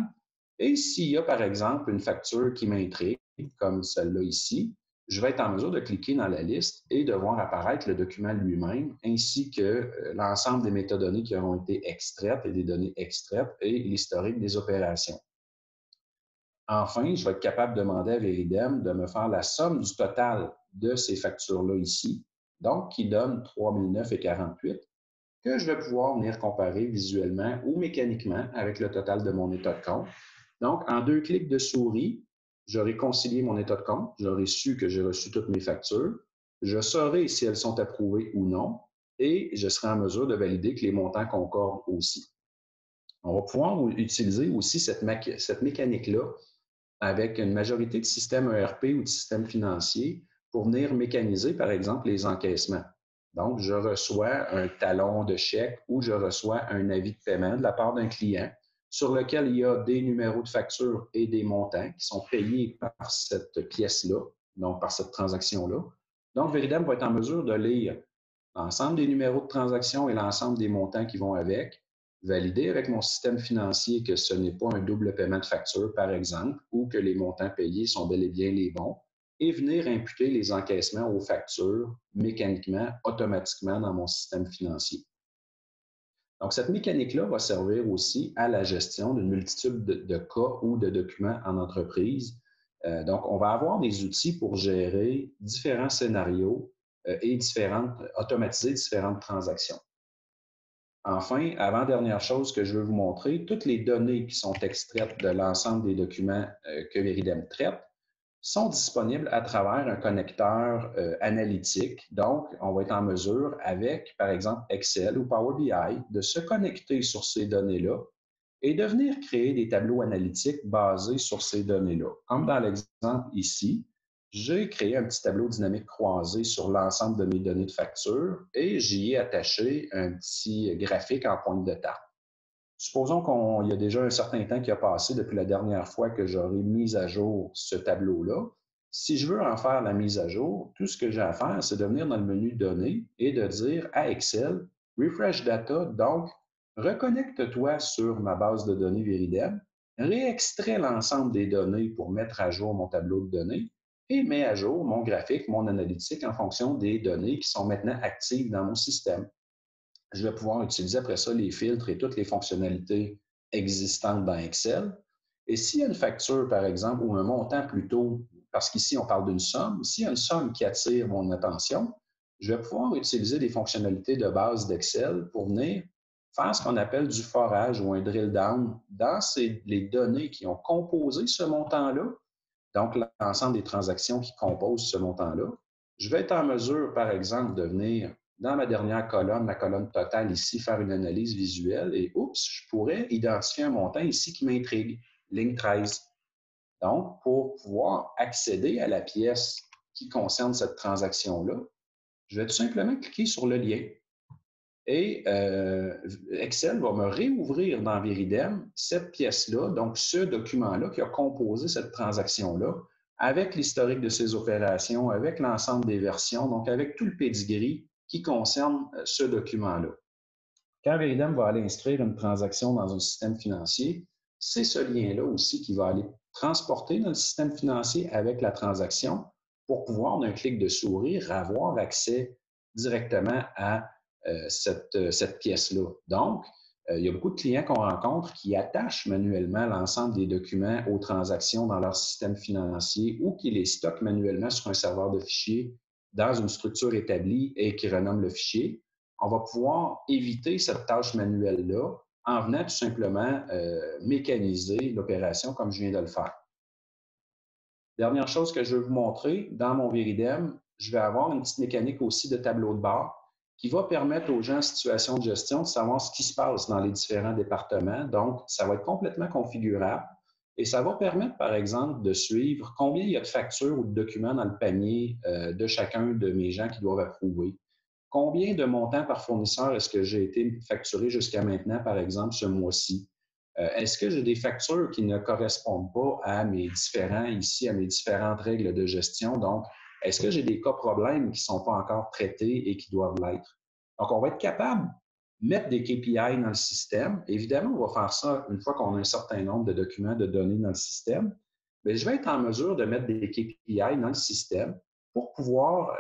Et s'il y a, par exemple, une facture qui m'intrigue, comme celle-là ici, je vais être en mesure de cliquer dans la liste et de voir apparaître le document lui-même, ainsi que l'ensemble des métadonnées qui auront été extraites et des données extraites et l'historique des opérations. Enfin, je vais être capable de demander à Veridem de me faire la somme du total de ces factures-là ici, donc qui donne 3 009,48, que je vais pouvoir venir comparer visuellement ou mécaniquement avec le total de mon état de compte. Donc, en 2 clics de souris, j'aurai concilié mon état de compte, j'aurai su que j'ai reçu toutes mes factures, je saurai si elles sont approuvées ou non, et je serai en mesure de valider que les montants concordent aussi. On va pouvoir utiliser aussi cette mécanique-là avec une majorité de systèmes ERP ou de systèmes financiers pour venir mécaniser, par exemple, les encaissements. Donc, je reçois un talon de chèque ou je reçois un avis de paiement de la part d'un client sur lequel il y a des numéros de facture et des montants qui sont payés par cette pièce-là, donc par cette transaction-là. Donc, Veridem va être en mesure de lire l'ensemble des numéros de transaction et l'ensemble des montants qui vont avec, valider avec mon système financier que ce n'est pas un double paiement de facture, par exemple, ou que les montants payés sont bel et bien les bons, et venir imputer les encaissements aux factures mécaniquement, automatiquement dans mon système financier. Donc, cette mécanique-là va servir aussi à la gestion d'une multitude de cas ou de documents en entreprise. Donc, on va avoir des outils pour gérer différents scénarios et automatiser différentes transactions. Enfin, avant-dernière chose que je veux vous montrer, toutes les données qui sont extraites de l'ensemble des documents que Veridem traite sont disponibles à travers un connecteur analytique. Donc, on va être en mesure, avec, par exemple, Excel ou Power BI, de se connecter sur ces données-là et de venir créer des tableaux analytiques basés sur ces données-là. Comme dans l'exemple ici, j'ai créé un petit tableau dynamique croisé sur l'ensemble de mes données de facture et j'y ai attaché un petit graphique en pointe de table. Supposons qu'il y a déjà un certain temps qui a passé depuis la dernière fois que j'aurai mis à jour ce tableau-là. Si je veux en faire la mise à jour, tout ce que j'ai à faire, c'est de venir dans le menu Données et de dire à Excel, Refresh Data, donc reconnecte-toi sur ma base de données Veridem, réextrais l'ensemble des données pour mettre à jour mon tableau de données et mets à jour mon graphique, mon analytique en fonction des données qui sont maintenant actives dans mon système. Je vais pouvoir utiliser après ça les filtres et toutes les fonctionnalités existantes dans Excel. Et s'il y a une facture, par exemple, ou un montant plutôt, parce qu'ici on parle d'une somme, s'il y a une somme qui attire mon attention, je vais pouvoir utiliser des fonctionnalités de base d'Excel pour venir faire ce qu'on appelle du forage ou un drill down dans les données qui ont composé ce montant-là, donc l'ensemble des transactions qui composent ce montant-là. Je vais être en mesure, par exemple, de venir dans ma dernière colonne, la colonne totale ici, faire une analyse visuelle et oups, je pourrais identifier un montant ici qui m'intrigue, ligne 13. Donc, pour pouvoir accéder à la pièce qui concerne cette transaction-là, je vais tout simplement cliquer sur le lien et Excel va me réouvrir dans Veridem cette pièce-là, donc ce document-là qui a composé cette transaction-là, avec l'historique de ses opérations, avec l'ensemble des versions, donc avec tout le pedigree qui concerne ce document-là. Quand Veridem va aller inscrire une transaction dans un système financier, c'est ce lien-là aussi qui va aller transporter dans le système financier avec la transaction pour pouvoir, d'un clic de souris, avoir accès directement à cette pièce-là. Donc, il y a beaucoup de clients qu'on rencontre qui attachent manuellement l'ensemble des documents aux transactions dans leur système financier ou qui les stockent manuellement sur un serveur de fichiers dans une structure établie et qui renomme le fichier. On va pouvoir éviter cette tâche manuelle-là en venant tout simplement mécaniser l'opération comme je viens de le faire. Dernière chose que je veux vous montrer, dans mon Veridem, je vais avoir une petite mécanique aussi de tableau de bord qui va permettre aux gens en situation de gestion de savoir ce qui se passe dans les différents départements. Donc, ça va être complètement configurable et ça va permettre, par exemple, de suivre combien il y a de factures ou de documents dans le panier de chacun de mes gens qui doivent approuver. Combien de montants par fournisseur est-ce que j'ai été facturé jusqu'à maintenant, par exemple, ce mois-ci? Est-ce que j'ai des factures qui ne correspondent pas à mes différentes règles de gestion? Donc, est-ce que j'ai des cas problèmes qui ne sont pas encore traités et qui doivent l'être? Donc, on va être capable de mettre des KPI dans le système. Évidemment, on va faire ça une fois qu'on a un certain nombre de documents, de données dans le système. Mais je vais être en mesure de mettre des KPI dans le système pour pouvoir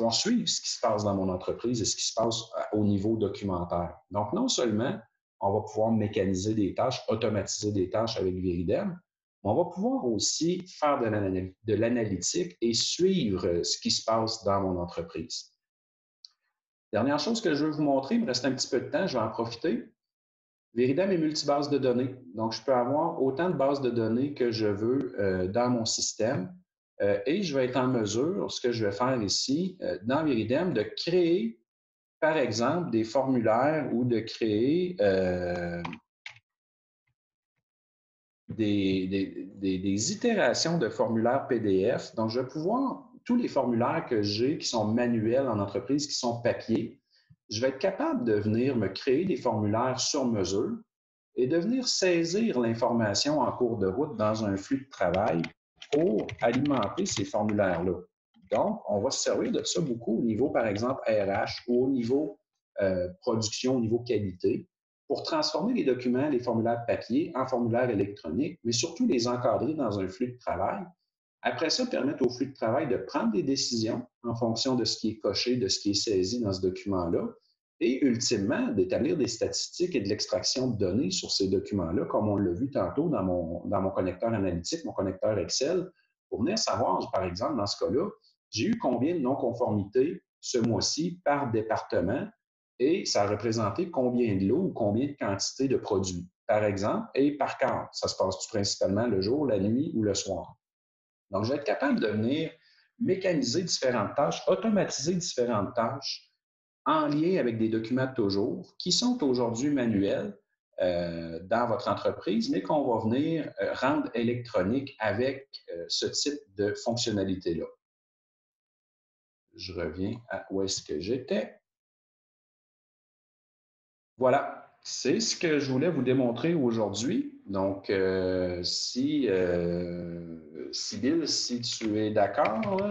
suivre ce qui se passe dans mon entreprise et ce qui se passe au niveau documentaire. Donc, non seulement on va pouvoir mécaniser des tâches, automatiser des tâches avec Veridem, mais on va pouvoir aussi faire de l'analytique et suivre ce qui se passe dans mon entreprise. Dernière chose que je veux vous montrer, il me reste un petit peu de temps, je vais en profiter. Veridem est multibase de données. Donc, je peux avoir autant de bases de données que je veux dans mon système. Et je vais être en mesure, ce que je vais faire ici, dans Veridem, de créer, par exemple, des formulaires ou de créer des itérations de formulaires PDF. Donc, je vais pouvoir, tous les formulaires que j'ai qui sont manuels en entreprise, qui sont papier, je vais être capable de venir me créer des formulaires sur mesure et de venir saisir l'information en cours de route dans un flux de travail pour alimenter ces formulaires-là. Donc, on va se servir de ça beaucoup au niveau, par exemple, RH ou au niveau production, au niveau qualité, pour transformer les documents, les formulaires papier en formulaires électroniques, mais surtout les encadrer dans un flux de travail. Après ça, permettre au flux de travail de prendre des décisions en fonction de ce qui est coché, de ce qui est saisi dans ce document-là, et ultimement d'établir des statistiques et de l'extraction de données sur ces documents-là, comme on l'a vu tantôt dans mon connecteur analytique, mon connecteur Excel, pour venir savoir, par exemple, dans ce cas-là, j'ai eu combien de non-conformités ce mois-ci par département et ça a représenté combien de lots ou combien de quantités de produits, par exemple, et par quart. Ça se passe principalement le jour, la nuit ou le soir. Donc, je vais être capable de venir mécaniser différentes tâches, automatiser différentes tâches en lien avec des documents de toujours qui sont aujourd'hui manuels dans votre entreprise, mais qu'on va venir rendre électronique avec ce type de fonctionnalité-là. Je reviens à où est-ce que j'étais. Voilà, c'est ce que je voulais vous démontrer aujourd'hui. Donc, Bill, si tu es d'accord,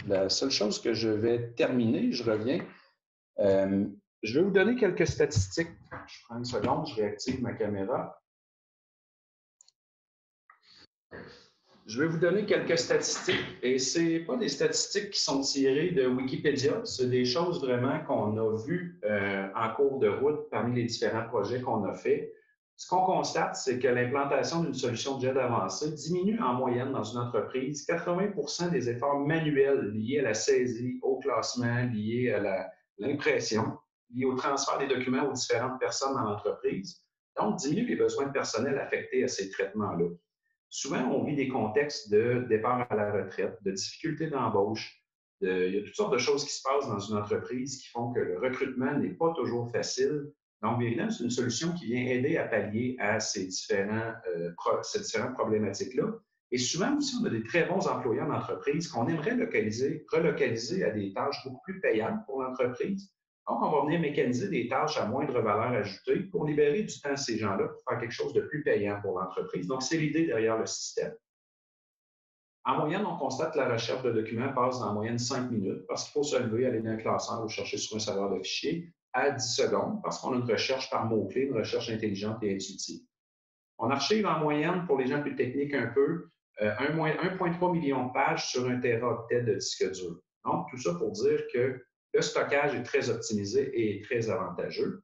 la seule chose que je vais terminer, je reviens. Je vais vous donner quelques statistiques. Je prends une seconde, je réactive ma caméra. Je vais vous donner quelques statistiques et ce n'est pas des statistiques qui sont tirées de Wikipédia, c'est des choses vraiment qu'on a vues en cours de route parmi les différents projets qu'on a faits. Ce qu'on constate, c'est que l'implantation d'une solution de jet avancée diminue en moyenne dans une entreprise 80% des efforts manuels liés à la saisie, au classement, liés à l'impression, liés au transfert des documents aux différentes personnes dans l'entreprise. Donc, diminue les besoins de personnel affectés à ces traitements-là. Souvent, on vit des contextes de départ à la retraite, de difficultés d'embauche. Il y a toutes sortes de choses qui se passent dans une entreprise qui font que le recrutement n'est pas toujours facile. Donc, Veridem, c'est une solution qui vient aider à pallier à ces différentes problématiques-là. Et souvent aussi, on a des très bons employés en entreprise qu'on aimerait relocaliser à des tâches beaucoup plus payantes pour l'entreprise. Donc, on va venir mécaniser des tâches à moindre valeur ajoutée pour libérer du temps à ces gens-là pour faire quelque chose de plus payant pour l'entreprise. Donc, c'est l'idée derrière le système. En moyenne, on constate que la recherche de documents passe en moyenne 5 minutes parce qu'il faut se lever, aller dans un classeur ou chercher sur un serveur de fichiers à 10 secondes parce qu'on a une recherche par mots-clés, une recherche intelligente et intuitive. On archive en moyenne, pour les gens plus techniques un peu, 1,3 million de pages sur 1 téraoctet de disque dur. Donc, tout ça pour dire que le stockage est très optimisé et très avantageux.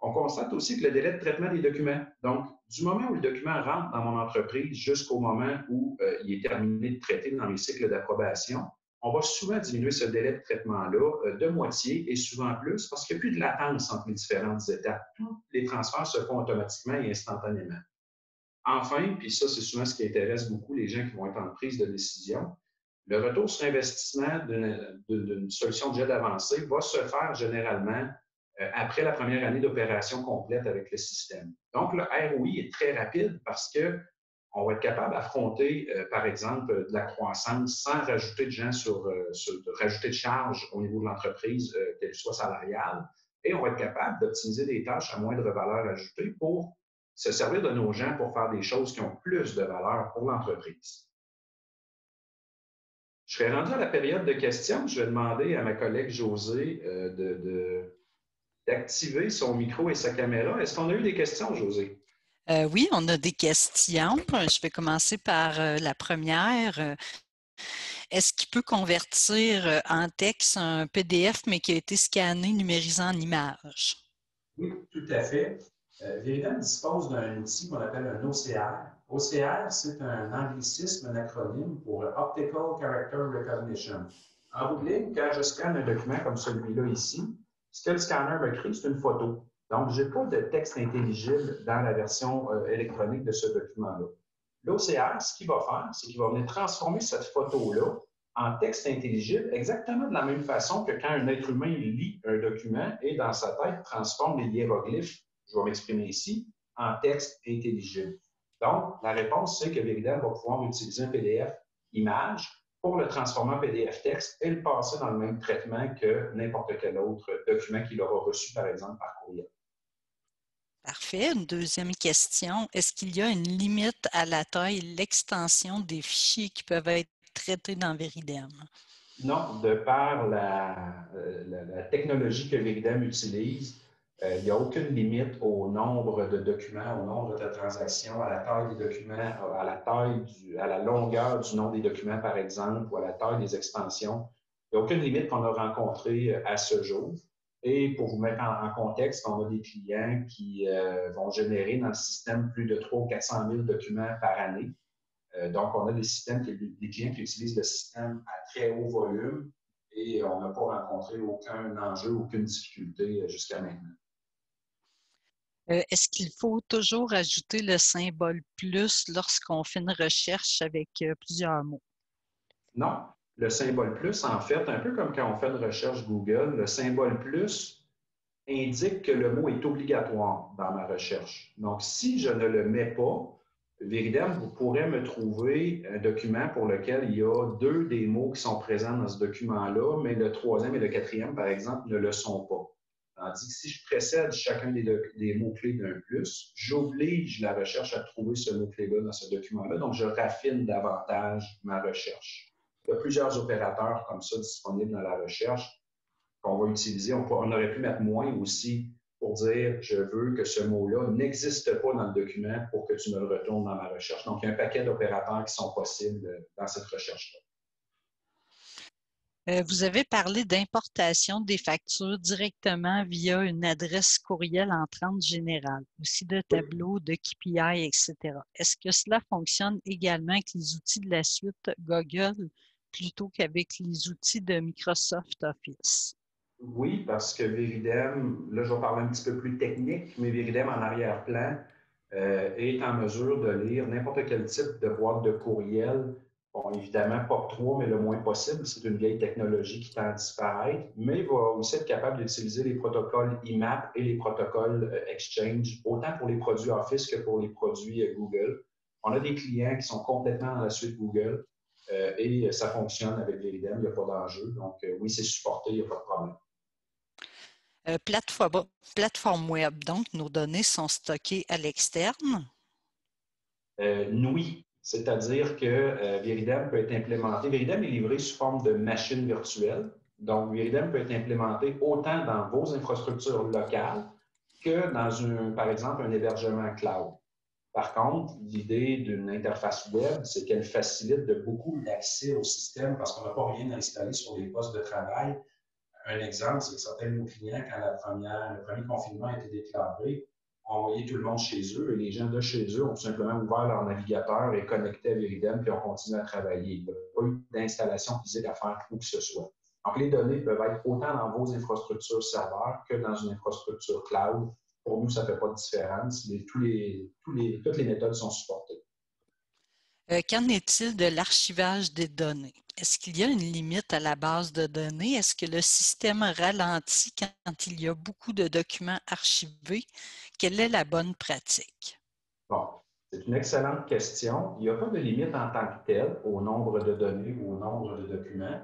On constate aussi que le délai de traitement des documents, donc du moment où le document rentre dans mon entreprise jusqu'au moment où il est terminé de traiter dans les cycles d'approbation, on va souvent diminuer ce délai de traitement-là de moitié et souvent plus parce qu'il n'y a plus de latence entre les différentes étapes. Tous les transferts se font automatiquement et instantanément. Enfin, puis ça, c'est souvent ce qui intéresse beaucoup les gens qui vont être en prise de décision, le retour sur investissement d'une solution de jet avancée va se faire généralement après la première année d'opération complète avec le système. Donc, le ROI est très rapide parce qu'on va être capable d'affronter, par exemple, de la croissance sans rajouter de gens rajouter de charges au niveau de l'entreprise, qu'elle soit salariale. Et on va être capable d'optimiser des tâches à moindre valeur ajoutée pour se servir de nos gens pour faire des choses qui ont plus de valeur pour l'entreprise. Je serai rendu à la période de questions. Je vais demander à ma collègue Josée d'activer son micro et sa caméra. Est-ce qu'on a eu des questions, Josée? Oui, on a des questions. Je vais commencer par la première. Est-ce qu'il peut convertir en texte un PDF, mais qui a été scanné, numérisé en image? Oui, tout à fait. Veridem dispose d'un outil qu'on appelle un OCR. OCR, c'est un anglicisme, un acronyme pour Optical Character Recognition. En bout de ligne, quand je scanne un document comme celui-là ici, Ce que le scanner me crée, c'est une photo. Donc, je n'ai pas de texte intelligible dans la version électronique de ce document-là. L'OCR, ce qu'il va faire, c'est qu'il va venir transformer cette photo-là en texte intelligible, exactement de la même façon que quand un être humain lit un document et dans sa tête transforme les hiéroglyphes, je vais m'exprimer ici, en texte intelligible. Donc, la réponse, c'est que Veridem va pouvoir utiliser un PDF image pour le transformer en PDF texte et le passer dans le même traitement que n'importe quel autre document qu'il aura reçu, par exemple, par courriel. Parfait. Une deuxième question. Est-ce qu'il y a une limite à la taille et l'extension des fichiers qui peuvent être traités dans Veridem? Non, de par la technologie que Veridem utilise, il n'y a aucune limite au nombre de documents, au nombre de transactions, à la taille des documents, à la taille, à la longueur du nom des documents, par exemple, ou à la taille des extensions. Il n'y a aucune limite qu'on a rencontrée à ce jour. Et pour vous mettre en contexte, on a des clients qui vont générer dans le système plus de 300 ou 400 000 documents par année. Donc, on a des clients qui utilisent le système à très haut volume et on n'a pas rencontré aucun enjeu, aucune difficulté jusqu'à maintenant. Est-ce qu'il faut toujours ajouter le symbole plus lorsqu'on fait une recherche avec plusieurs mots? Non, le symbole plus, en fait, un peu comme quand on fait une recherche Google, le symbole plus indique que le mot est obligatoire dans ma recherche. Donc, si je ne le mets pas, Veridem, vous pourrez me trouver un document pour lequel il y a 2 des mots qui sont présents dans ce document-là, mais le 3e et le 4e, par exemple, ne le sont pas. Tandis que si je précède chacun des mots-clés d'un plus, j'oblige la recherche à trouver ce mot-clé-là dans ce document-là. Donc, je raffine davantage ma recherche. Il y a plusieurs opérateurs comme ça disponibles dans la recherche qu'on va utiliser. On aurait pu mettre moins aussi pour dire je veux que ce mot-là n'existe pas dans le document pour que tu me le retournes dans ma recherche. Donc, il y a un paquet d'opérateurs qui sont possibles dans cette recherche-là. Vous avez parlé d'importation des factures directement via une adresse courriel entrante générale, aussi de tableaux, de KPI, etc. Est-ce que cela fonctionne également avec les outils de la suite Google plutôt qu'avec les outils de Microsoft Office? Oui, parce que Veridem, là je vais parler un petit peu plus technique, mais Veridem en arrière-plan est en mesure de lire n'importe quel type de boîte de courriel. Bon, évidemment, POP3, mais le moins possible. C'est une vieille technologie qui tend à disparaître, mais il va aussi être capable d'utiliser les protocoles IMAP et les protocoles Exchange, autant pour les produits Office que pour les produits Google. On a des clients qui sont complètement dans la suite Google et ça fonctionne avec Veridem, il n'y a pas d'enjeu. Donc, oui, c'est supporté, il n'y a pas de problème. Plateforme web, donc nos données sont stockées à l'externe? Oui, c'est-à-dire que Veridem peut être implémenté. Veridem est livré sous forme de machine virtuelle. Donc, Veridem peut être implémenté autant dans vos infrastructures locales que dans, par exemple, un hébergement cloud. Par contre, l'idée d'une interface web, c'est qu'elle facilite de beaucoup l'accès au système parce qu'on n'a pas rien installé sur les postes de travail. Un exemple, c'est que certains de nos clients, quand le premier confinement a été déclaré, ont envoyé tout le monde chez eux et les gens de chez eux ont tout simplement ouvert leur navigateur et connecté à Veridem puis ont continué à travailler. Il n'y a pas eu d'installation physique à faire où que ce soit. Donc, les données peuvent être autant dans vos infrastructures serveurs que dans une infrastructure cloud. Pour nous, ça ne fait pas de différence. Toutes les méthodes sont supportées. Qu'en est-il de l'archivage des données? Est-ce qu'il y a une limite à la base de données? Est-ce que le système ralentit quand il y a beaucoup de documents archivés? Quelle est la bonne pratique? Bon, c'est une excellente question. Il n'y a pas de limite en tant que telle au nombre de données ou au nombre de documents.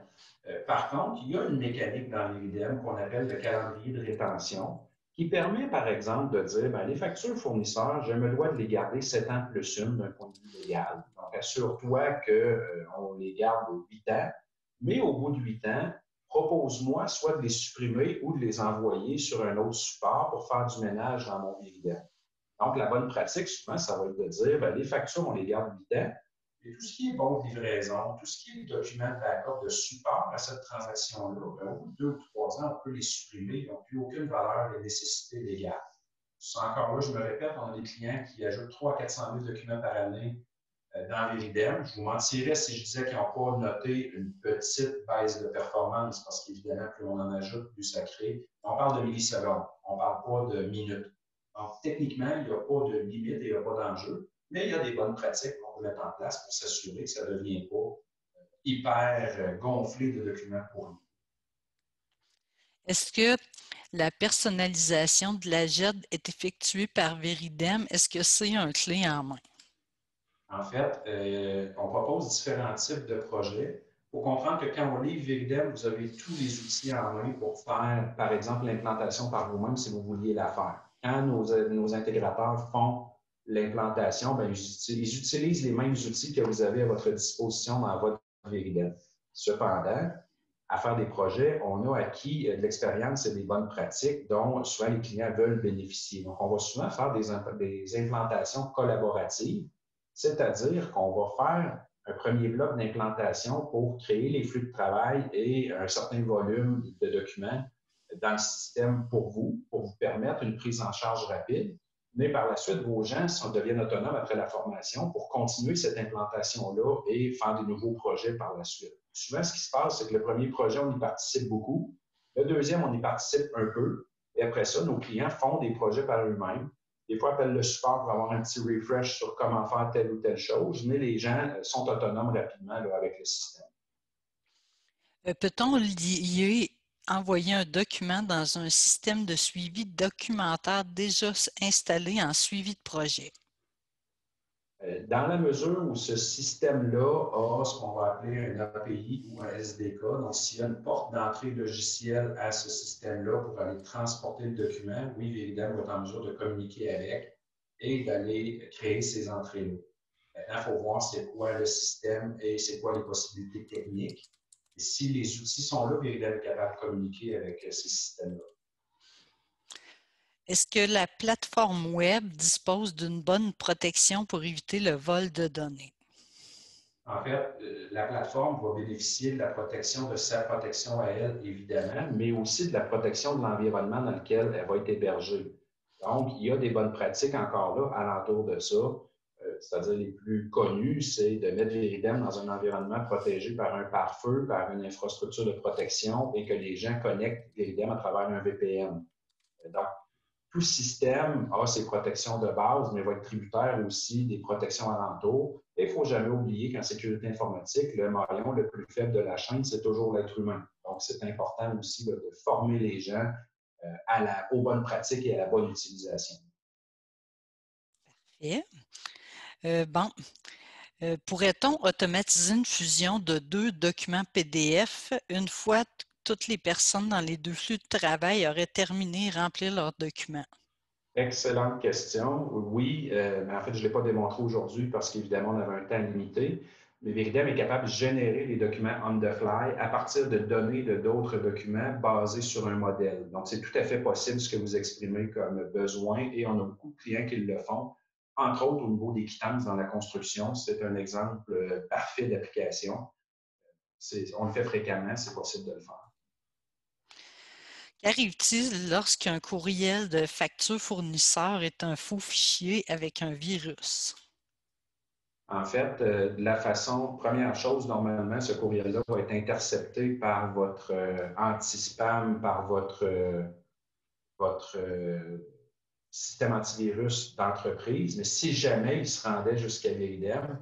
Par contre, il y a une mécanique dans l'IDM qu'on appelle le calendrier de rétention qui permet, par exemple, de dire bien, les factures fournisseurs, je me dois de les garder 7 ans plus une d'un point de vue légal. Donc, assure-toi qu'on les garde 8 ans, mais au bout de 8 ans, propose-moi soit de les supprimer ou de les envoyer sur un autre support pour faire du ménage dans mon IDM. Donc, la bonne pratique, souvent, ça va être de dire, bien, les factures, on les garde 8 ans, et tout ce qui est bon de livraison, tout ce qui est document de backup, de support à cette transaction-là, bien, au bout de 2 ou 3 ans, on peut les supprimer. Ils n'ont plus aucune valeur et nécessité légale. Encore là, je me répète, on a des clients qui ajoutent 300 à 400 000 documents par année dans Viridem. Je vous mentirais si je disais qu'ils n'ont pas noté une petite baisse de performance, parce qu'évidemment, plus on en ajoute, plus ça crée. On parle de millisecondes, on ne parle pas de minutes. Donc, techniquement, il n'y a pas de limite et il n'y a pas d'enjeu, mais il y a des bonnes pratiques qu'on peut mettre en place pour s'assurer que ça ne devient pas hyper gonflé de documents pour nous. Est-ce que la personnalisation de la GED est effectuée par Viridem? Est-ce que c'est un clé en main? En fait, on propose différents types de projets. Il faut comprendre que quand on livre Viridem, vous avez tous les outils en main pour faire, par exemple, l'implantation par vous-même si vous vouliez la faire. Quand nos intégrateurs font l'implantation, ils utilisent les mêmes outils que vous avez à votre disposition dans votre Viridem. Cependant, à faire des projets, on a acquis de l'expérience et des bonnes pratiques dont souvent les clients veulent bénéficier. Donc, on va souvent faire des implantations collaboratives, c'est-à-dire qu'on va faire un premier bloc d'implantation pour créer les flux de travail et un certain volume de documents dans le système pour vous permettre une prise en charge rapide. Mais par la suite, vos gens deviennent autonomes après la formation pour continuer cette implantation-là et faire des nouveaux projets par la suite. Souvent, ce qui se passe, c'est que le premier projet, on y participe beaucoup. Le deuxième, on y participe un peu. Et après ça, nos clients font des projets par eux-mêmes. Des fois, appellent le support pour avoir un petit refresh sur comment faire telle ou telle chose, mais les gens sont autonomes rapidement là, avec le système. Peut-on lier, envoyer un document dans un système de suivi documentaire déjà installé en suivi de projet? Dans la mesure où ce système-là a ce qu'on va appeler un API ou un SDK, donc s'il y a une porte d'entrée logicielle à ce système-là pour aller transporter le document, oui, Viridem va être en mesure de communiquer avec et d'aller créer ces entrées-là. Maintenant, il faut voir c'est quoi le système et c'est quoi les possibilités techniques. Et si les outils sont là, Viridem est capable de communiquer avec ces systèmes-là. Est-ce que la plateforme Web dispose d'une bonne protection pour éviter le vol de données? En fait, la plateforme va bénéficier de la protection de sa protection à elle, évidemment, mais aussi de la protection de l'environnement dans lequel elle va être hébergée. Donc, il y a des bonnes pratiques encore là alentour de ça. C'est-à-dire les plus connus, c'est de mettre Viridem dans un environnement protégé par un pare-feu, par une infrastructure de protection et que les gens connectent Viridem à travers un VPN. Donc, tout système a ses protections de base, mais va être tributaire aussi des protections alentours. Et il ne faut jamais oublier qu'en sécurité informatique, le maillon le plus faible de la chaîne, c'est toujours l'être humain. Donc, c'est important aussi de former les gens aux bonnes pratiques et à la bonne utilisation. Parfait. Pourrait-on automatiser une fusion de 2 documents PDF une fois toutes les personnes dans les 2 flux de travail auraient terminé et rempli leurs documents? Excellente question. Oui, mais en fait, je ne l'ai pas démontré aujourd'hui parce qu'évidemment, on avait un temps limité. Mais Viridem est capable de générer les documents on the fly à partir de données de d'autres documents basés sur un modèle. Donc, c'est tout à fait possible ce que vous exprimez comme besoin et on a beaucoup de clients qui le font, entre autres au niveau des quittances dans la construction. C'est un exemple parfait d'application. On le fait fréquemment, c'est possible de le faire. Qu'arrive-t-il lorsqu'un courriel de facture fournisseur est un faux fichier avec un virus? En fait, de la façon, première chose, normalement, ce courriel-là va être intercepté par votre anti-spam, par votre système antivirus d'entreprise. Mais si jamais il se rendait jusqu'à Viridem,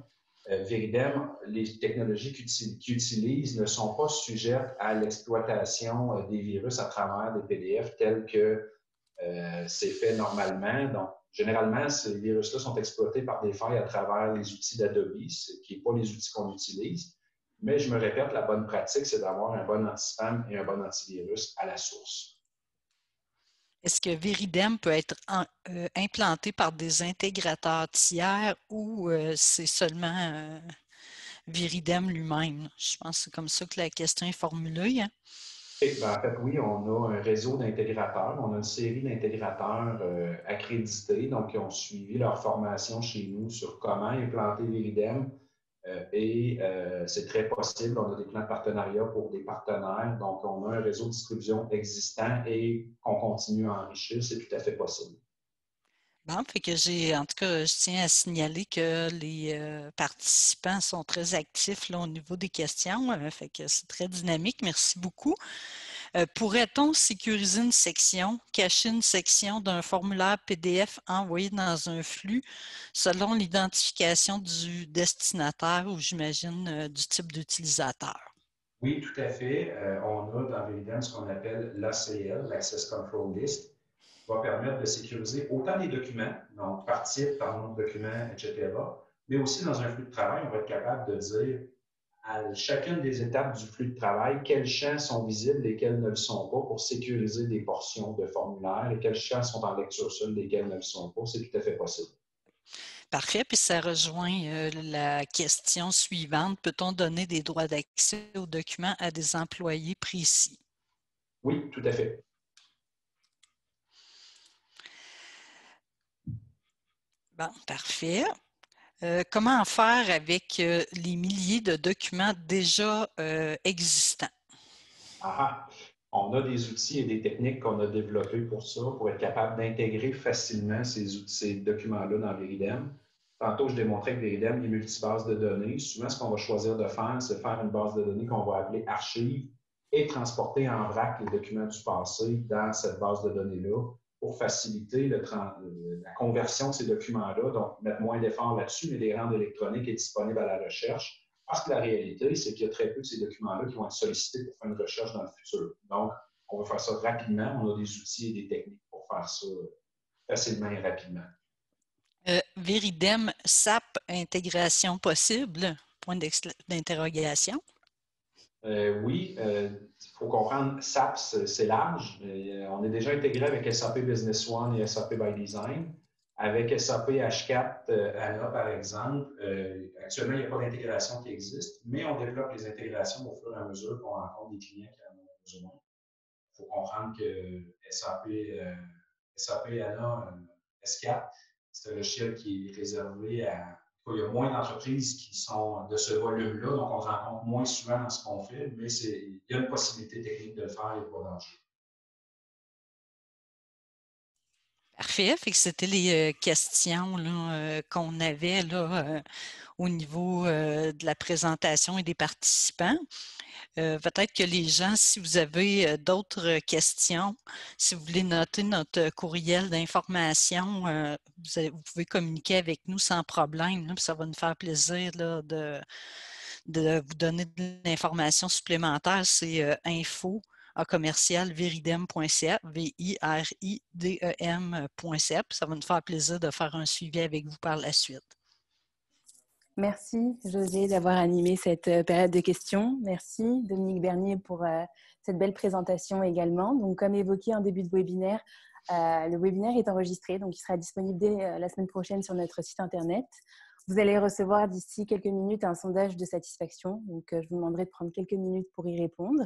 les technologies qu'ils utilisent ne sont pas sujettes à l'exploitation des virus à travers des PDF tels que c'est fait normalement. Donc, généralement, ces virus-là sont exploités par des failles à travers les outils d'Adobe, ce qui n'est pas les outils qu'on utilise. Mais je me répète, la bonne pratique, c'est d'avoir un bon anti-spam et un bon antivirus à la source. Est-ce que Viridem peut être implanté par des intégrateurs tiers ou c'est seulement Viridem lui-même? Je pense que c'est comme ça que la question est formulée. Hein? En fait, oui, on a un réseau d'intégrateurs. On a une série d'intégrateurs accrédités, donc qui ont suivi leur formation chez nous sur comment implanter Viridem. C'est très possible. On a des plans de partenariat pour des partenaires. Donc, on a un réseau de distribution existant et qu'on continue à enrichir. C'est tout à fait possible. Bon, fait que en tout cas, je tiens à signaler que les participants sont très actifs là, au niveau des questions, fait que c'est très dynamique. Merci beaucoup. Pourrait-on sécuriser une section, cacher une section d'un formulaire PDF envoyé dans un flux selon l'identification du destinataire ou j'imagine du type d'utilisateur? Oui, tout à fait. On a dans Veridem ce qu'on appelle l'ACL, l'Access Control List, qui va permettre de sécuriser autant les documents, donc par type, par nom de document, etc., mais aussi dans un flux de travail, on va être capable de dire à chacune des étapes du flux de travail quels champs sont visibles et quels ne le sont pas pour sécuriser des portions de formulaire et quels champs sont en lecture seule desquels ne le sont pas. C'est tout à fait possible. Parfait, puis ça rejoint la question suivante. Peut-on donner des droits d'accès aux documents à des employés précis? Oui, tout à fait. Bon, parfait. Comment faire avec les milliers de documents déjà existants? Ah, on a des outils et des techniques qu'on a développés pour ça, pour être capable d'intégrer facilement ces documents-là dans Veridem. Tantôt, je démontrais que Veridem est multibase de données. Souvent, ce qu'on va choisir de faire, c'est faire une base de données qu'on va appeler archive et transporter en vrac les documents du passé dans cette base de données-là pour faciliter la conversion de ces documents-là, donc mettre moins d'efforts là-dessus, mais les rendre électroniques et disponibles à la recherche. Parce que la réalité, c'est qu'il y a très peu de ces documents-là qui vont être sollicités pour faire une recherche dans le futur. Donc, on va faire ça rapidement. On a des outils et des techniques pour faire ça facilement et rapidement. Veridem, SAP, intégration possible? Point d'interrogation. Oui, il faut comprendre, SAP, c'est large. On est déjà intégré avec SAP Business One et SAP by Design. Avec SAP H4 ANA, par exemple, actuellement, il n'y a pas d'intégration qui existe, mais on développe les intégrations au fur et à mesure qu'on rencontre des clients qui en ont besoin. Il faut comprendre que SAP ANA S4, c'est un logiciel qui est réservé à. Il y a moins d'entreprises qui sont de ce volume-là, donc on se rencontre moins souvent dans ce qu'on fait, mais il y a une possibilité technique de le faire, il n'y a pas d'enjeu. Parfait. Fait que c'était les questions qu'on avait là, au niveau de la présentation et des participants. Peut-être que les gens, si vous avez d'autres questions, si vous voulez noter notre courriel d'information, vous pouvez communiquer avec nous sans problème. Là, puis ça va nous faire plaisir là, de vous donner de l'information supplémentaire. C'est info@veridem.ca, VIRIDEM.ca. Ça va nous faire plaisir de faire un suivi avec vous par la suite. Merci José d'avoir animé cette période de questions. Merci Dominique Bernier pour cette belle présentation également. Donc, comme évoqué en début de webinaire, le webinaire est enregistré, donc il sera disponible dès la semaine prochaine sur notre site internet. Vous allez recevoir d'ici quelques minutes un sondage de satisfaction, donc je vous demanderai de prendre quelques minutes pour y répondre.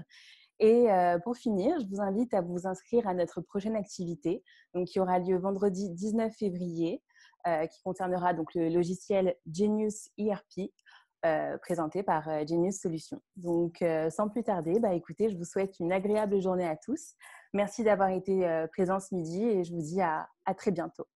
Et pour finir, je vous invite à vous inscrire à notre prochaine activité, donc qui aura lieu vendredi 19 février, qui concernera donc le logiciel Genius ERP, présenté par Genius Solutions. Donc, sans plus tarder, écoutez, je vous souhaite une agréable journée à tous. Merci d'avoir été présents ce midi et je vous dis à très bientôt.